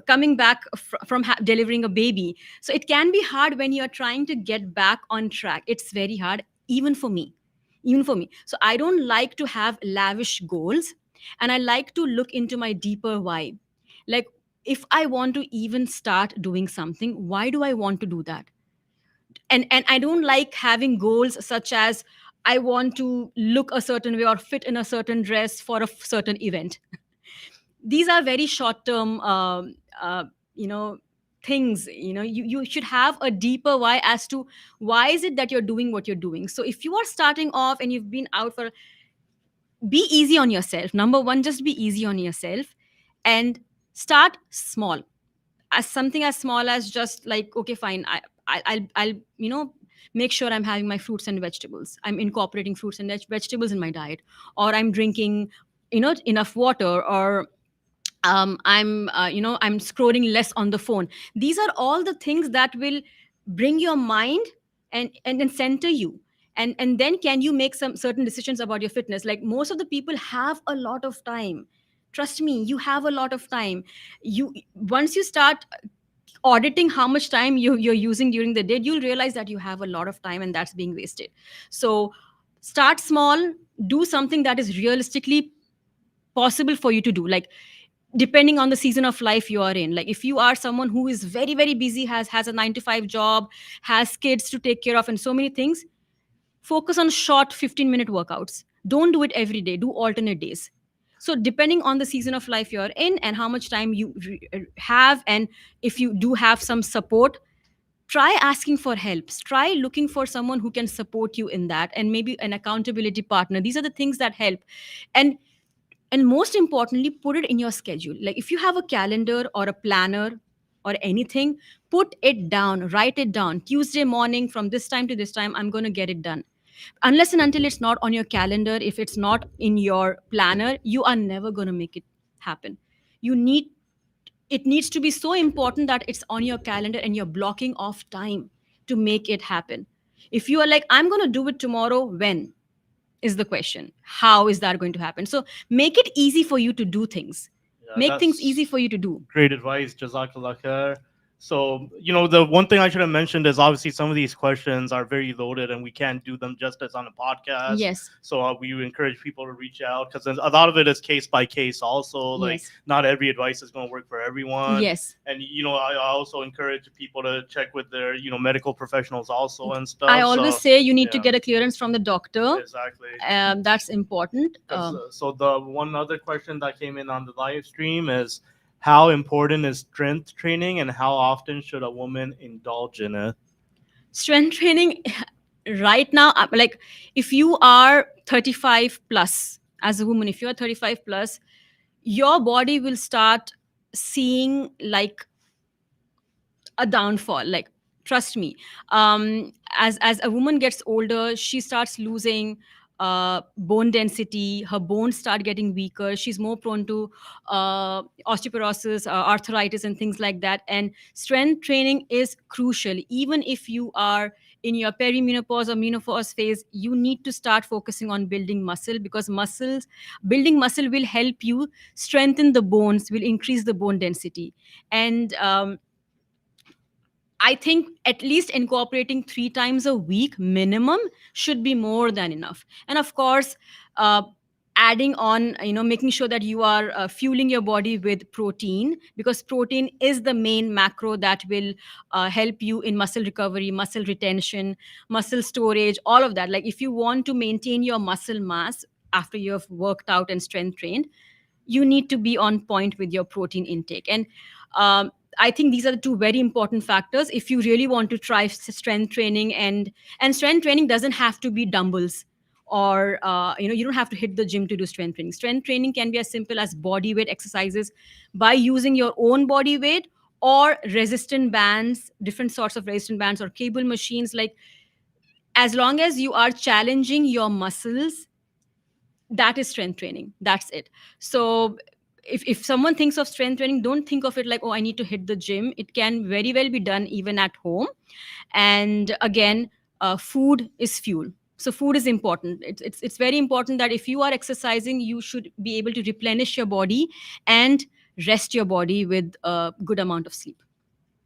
C: coming back from delivering a baby. So it can be hard when you're trying to get back on track. It's very hard, even for me. So I don't like to have lavish goals, and I like to look into my deeper why. Like, if I want to even start doing something, why do I want to do that? And I don't like having goals such as, I want to look a certain way or fit in a certain dress for a certain event. These are very short term things. You should have a deeper why as to why is it that you're doing what you're doing. So if you are starting off and you've been out for, be easy on yourself. Number one, just be easy on yourself and start small. As something as small as just like, okay, fine, I'll make sure I'm having my fruits and vegetables. I'm incorporating fruits and vegetables in my diet, or I'm drinking enough water, or I'm scrolling less on the phone. These are all the things that will bring your mind and then center you. And then can you make some certain decisions about your fitness? Like most of the people have a lot of time. Trust me, you have a lot of time. You Once you start auditing how much time you're using during the day, you'll realize that you have a lot of time and that's being wasted. So start small, do something that is realistically possible for you to do. Like depending on the season of life you are in, like if you are someone who is very very busy, has a 9 to 5 job, has kids to take care of and so many things, focus on short 15-minute workouts. Don't do it every day, do alternate days. So depending on the season of life you're in and how much time you have, and if you do have some support, try asking for help, try looking for someone who can support you in that, and maybe an accountability partner. These are the things that help. And and most importantly, put it in your schedule. Like if you have a calendar or a planner or anything, put it down, write it down. Tuesday morning from this time to this time, I'm going to get it done. Unless and until it's not on your calendar, if it's not in your planner, you are never going to make it happen. You need It needs to be so important that it's on your calendar and you're blocking off time to make it happen. If you are like, I'm going to do it tomorrow, when is the question? How is that going to happen? So make it easy for you to do things.
D: Yeah,
C: Make things
D: that's
C: easy for you to do.
D: great advice. Jazakallah khair. So, the one thing I should have mentioned is obviously some of these questions are very loaded and we can't do them just as on a podcast.
C: Yes.
D: So we encourage people to reach out because a lot of it is case by case also. Like
C: Yes.
D: not every advice is going to work for everyone.
C: Yes.
D: And, I also encourage people to check with their, medical professionals also and stuff.
C: I always say you need to
D: yeah.
C: get a clearance from the doctor.
D: Exactly.
C: That's important.
D: So the one other question that came in on the live stream is, how important is strength training and how often should a woman indulge in it?
C: Strength training right now, like if you are 35 plus, as a woman, if you are 35 plus, your body will start seeing like a downfall. Like trust me, as a woman gets older, she starts losing bone density, her bones start getting weaker, she's more prone to osteoporosis, arthritis and things like that. And strength training is crucial. Even if you are in your peri-menopause or menopause phase, you need to start focusing on building muscle, because building muscle will help you strengthen the bones, will increase the bone density. And I think at least incorporating 3 times a week minimum should be more than enough. And of course, adding on, making sure that you are fueling your body with protein, because protein is the main macro that will help you in muscle recovery, muscle retention, muscle storage, all of that. Like if you want to maintain your muscle mass after you have worked out and strength trained, you need to be on point with your protein intake. And I think these are the two very important factors if you really want to try strength training. And strength training doesn't have to be dumbbells, or you don't have to hit the gym to do strength training. Strength training can be as simple as body weight exercises by using your own body weight, or resistant bands, different sorts of resistant bands, or cable machines. Like as long as you are challenging your muscles, that is strength training. That's it. So if someone thinks of strength training, don't think of it like, oh, I need to hit the gym. It can very well be done even at home. And again, food is fuel. So food is important. It's very important that if you are exercising, you should be able to replenish your body and rest your body with a good amount of sleep.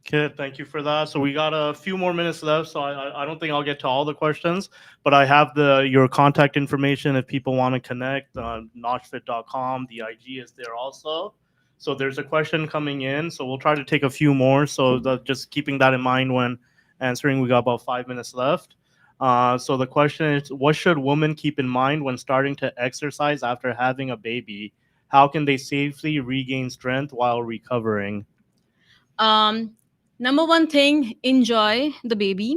D: Okay, thank you for that. So we got a few more minutes left, so I don't think I'll get to all the questions, but I have your contact information if people want to connect. NaushFit.com, the IG is there also. So there's a question coming in, so we'll try to take a few more. So just keeping that in mind when answering. We got about 5 minutes left. So the question is, what should women keep in mind when starting to exercise after having a baby? How can they safely regain strength while recovering?
C: Number one thing, enjoy the baby.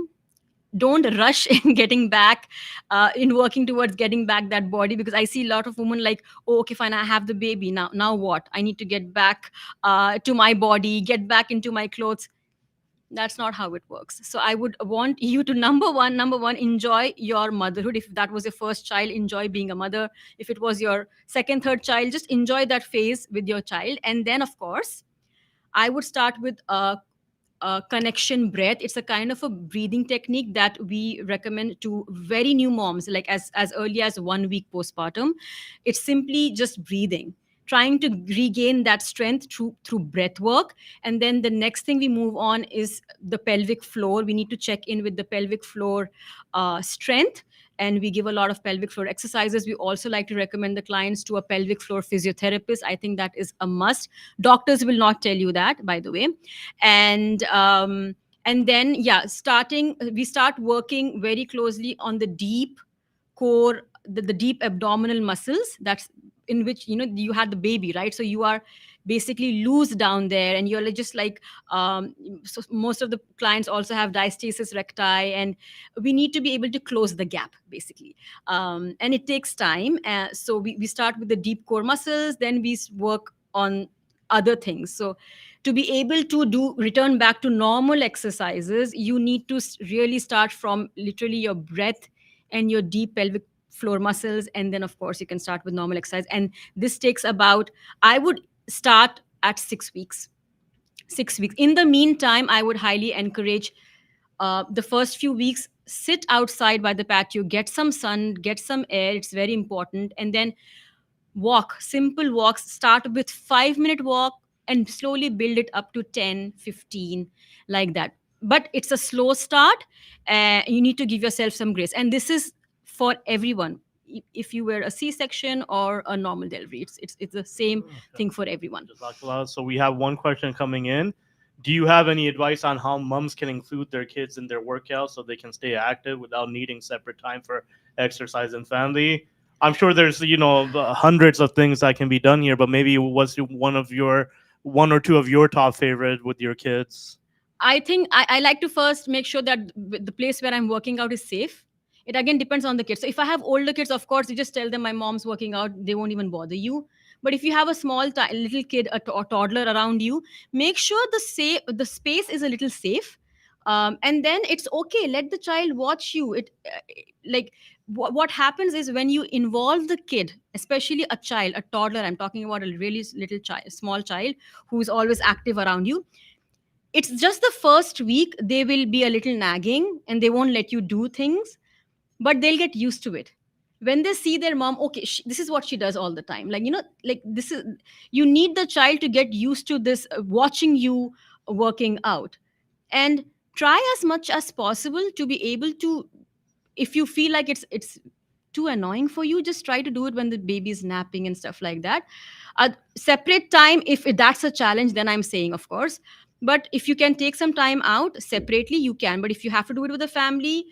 C: Don't rush in getting back, in working towards getting back that body, because I see a lot of women like, oh, okay, fine, I have the baby. Now what? I need to get back to my body, get back into my clothes. That's not how it works. So I would want you to number one, enjoy your motherhood. If that was your first child, enjoy being a mother. If it was your second, third child, just enjoy that phase with your child. And then, of course, I would start with connection breath. It's a kind of a breathing technique that we recommend to very new moms, like as early as 1 week postpartum. It's simply just breathing, trying to regain that strength through breath work. And then the next thing we move on is the pelvic floor. We need to check in with the pelvic floor strength, and we give a lot of pelvic floor exercises. We also like to recommend the clients to a pelvic floor physiotherapist. I think that is a must. Doctors will not tell you that, by the way. And then, yeah, we start working very closely on the deep core, the deep abdominal muscles, that's in which, you had the baby, right? So you are basically loose down there, and you're just like, so most of the clients also have diastasis recti, and we need to be able to close the gap, basically. And it takes time. So we start with the deep core muscles, then we work on other things. So to be able to return back to normal exercises, you need to really start from literally your breath and your deep pelvic floor muscles. And then, of course, you can start with normal exercise. And this takes about, I would start at 6 weeks. 6 weeks. In the meantime, I would highly encourage the first few weeks, sit outside by the patio, get some sun, get some air. It's very important. And then walk, simple walks. Start with 5-minute walk and slowly build it up to 10, 15, like that. But it's a slow start. You need to give yourself some grace. And this is for everyone. If you were a C-section or a normal delivery, it's the same thing for everyone.
D: So we have one question coming in. Do you have any advice on how moms can include their kids in their workouts so they can stay active without needing separate time for exercise and family? I'm sure there's, hundreds of things that can be done here, but maybe what's one or two of your top favorite with your kids?
C: I think I like to first make sure that the place where I'm working out is safe. It again depends on the kids. So if I have older kids, of course, you just tell them my mom's working out. They won't even bother you. But if you have a small little kid, a toddler around you, make sure the space is a little safe. And then it's okay. Let the child watch you. What happens is when you involve the kid, especially a child, a toddler, I'm talking about a really little child, small child who's always active around you. It's just the first week, they will be a little nagging and they won't let you do things, but they'll get used to it. When they see their mom, okay, this is what she does all the time. You need the child to get used to this, watching you working out. And try as much as possible to be able to, if you feel like it's too annoying for you, just try to do it when the baby is napping and stuff like that. Separate time, if that's a challenge, then I'm saying, of course. But if you can take some time out separately, you can. But if you have to do it with a family,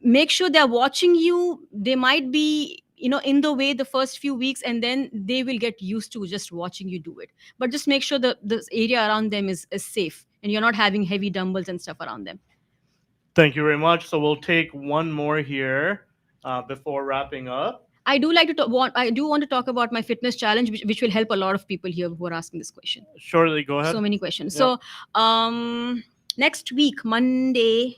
C: make sure they're watching you. They might be, in the way the first few weeks, and then they will get used to just watching you do it. But just make sure that the area around them is safe and you're not having heavy dumbbells and stuff around them.
D: Thank you very much. So we'll take one more here before wrapping up.
C: I do want to talk about my fitness challenge, which will help a lot of people here who are asking this question.
D: Surely, go ahead.
C: So many questions.
D: Yep.
C: So next week, Monday,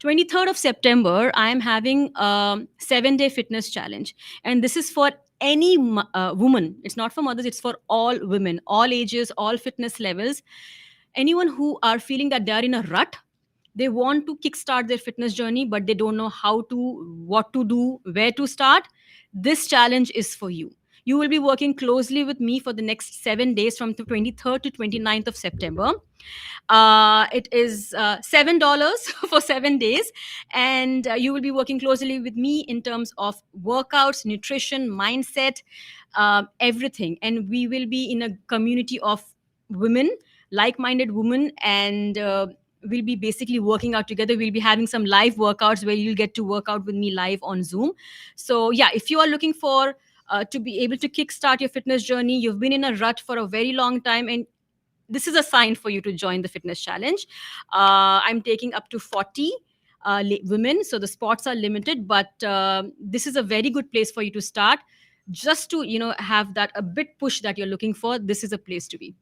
C: 23rd of September, I am having a 7-day fitness challenge. And this is for any woman. It's not for mothers. It's for all women, all ages, all fitness levels. Anyone who are feeling that they are in a rut, they want to kickstart their fitness journey, but they don't know what to do, where to start. This challenge is for you. You will be working closely with me for the next 7 days from the 23rd to 29th of September. It is $7 for 7 days. And you will be working closely with me in terms of workouts, nutrition, mindset, everything. And we will be in a community of women, like-minded women, and we'll be basically working out together. We'll be having some live workouts where you'll get to work out with me live on Zoom. So yeah, if you are looking for to be able to kickstart your fitness journey, you've been in a rut for a very long time, and this is a sign for you to join the fitness challenge. I'm taking up to 40 women, so the spots are limited, but this is a very good place for you to start. Just to have that a bit push that you're looking for, this is a place to be.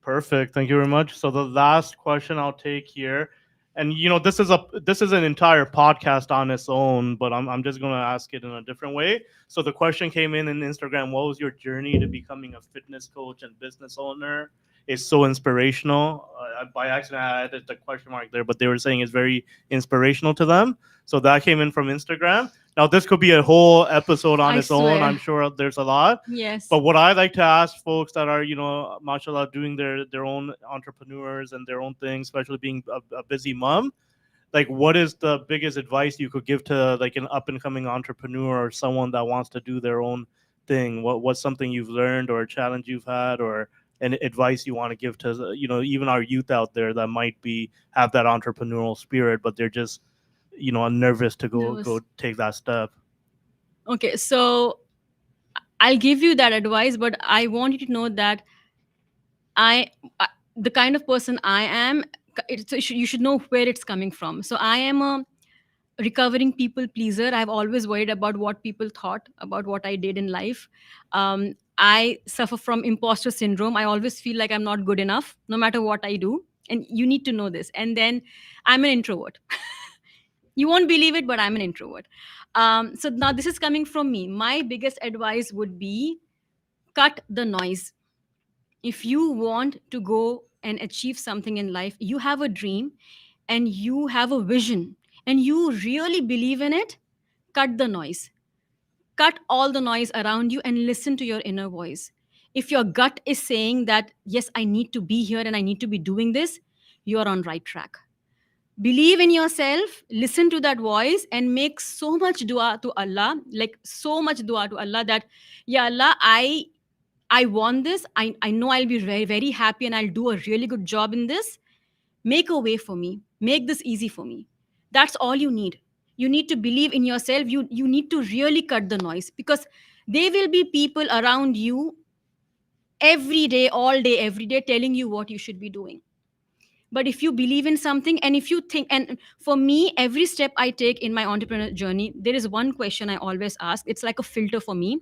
D: Perfect. Thank you very much. So the last question I'll take here, and this is an entire podcast on its own, but I'm just going to ask it in a different way. So the question came in Instagram: what was your journey to becoming a fitness coach and business owner? it's so inspirational. By accident, I added the question mark there, but they were saying it's very inspirational to them. So that came in from Instagram. Now, this could be a whole episode on
C: I
D: its own.
C: swear.
D: I'm sure there's a lot.
C: Yes.
D: But what I like to ask folks that are, mashallah, doing their own entrepreneurs and their own thing, especially being a busy mom, like, what is the biggest advice you could give to like an up and coming entrepreneur or someone that wants to do their own thing? What's something you've learned or a challenge you've had or an advice you want to give to even our youth out there that might have that entrepreneurial spirit, but they're just nervous to go take that step?
C: Okay, so I'll give you that advice, but I want you to know that the kind of person I am, you should know where it's coming from. So I am a recovering people pleaser. I've always worried about what people thought about what I did in life. I suffer from imposter syndrome. I always feel like I'm not good enough, no matter what I do. And you need to know this. And then I'm an introvert. You won't believe it, but I'm an introvert. So now this is coming from me. My biggest advice would be cut the noise. If you want to go and achieve something in life, you have a dream and you have a vision and you really believe in it, cut the noise. Cut all the noise around you and listen to your inner voice. If your gut is saying that, yes, I need to be here and I need to be doing this, you're on right track. Believe in yourself, listen to that voice, and make so much dua to Allah, like so much dua to Allah that, yeah, Allah, I want this. I know I'll be very, very happy and I'll do a really good job in this. Make a way for me. Make this easy for me. That's all you need. You need to believe in yourself. You need to really cut the noise, because there will be people around you every day, all day, every day, telling you what you should be doing. But if you believe in something and if you think, and for me, every step I take in my entrepreneur journey, there is one question I always ask. It's like a filter for me.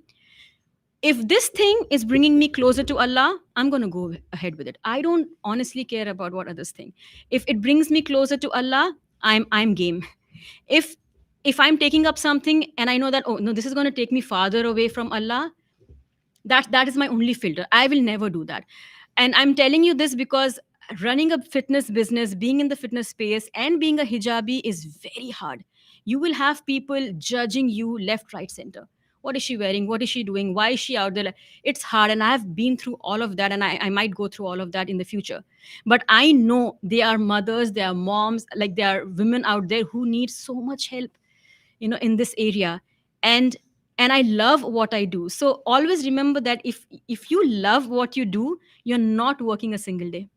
C: If this thing is bringing me closer to Allah, I'm going to go ahead with it. I don't honestly care about what others think. If it brings me closer to Allah, I'm game. If I'm taking up something and I know that, oh no, this is going to take me farther away from Allah, that is my only filter. I will never do that. And I'm telling you this because running a fitness business, being in the fitness space, and being a hijabi is very hard. You will have people judging you left, right, center. What is she wearing? What is she doing? Why is she out there? It's hard. And I've been through all of that. And I might go through all of that in the future. But I know there are mothers, there are moms, like there are women out there who need so much help, in this area. And I love what I do. So always remember that if you love what you do, you're not working a single day.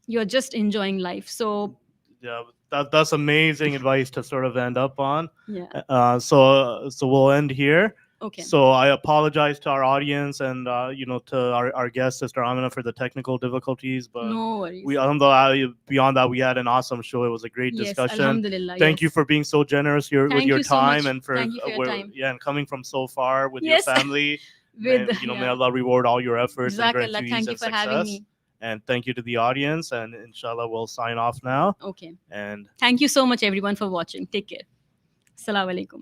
C: You're just enjoying life. So
D: Yeah, that's amazing advice to sort of end up on.
C: yeah.
D: So we'll end here.
C: Okay.
D: So I apologize to our audience and to our guest, Sister Amina, for the technical difficulties. But
C: No worries.
D: alhamdulillah, beyond that, we had an awesome show. It was a great
C: Yes,
D: discussion.
C: alhamdulillah,
D: Thank
C: yes.
D: you for being so generous with
C: Thank
D: your
C: you so
D: time
C: much.
D: and for
C: Thank you for your time.
D: yeah, and coming from so far with
C: Yes.
D: your family.
C: With
D: May Allah reward all your efforts and grant
C: Jazakallah,
D: you
C: thank
D: ease
C: you
D: and
C: for having
D: success.
C: me.
D: And thank you to the audience. And inshallah, we'll sign off now.
C: Okay.
D: And
C: Thank you so much, everyone, for watching. Take care. Assalamu alaikum.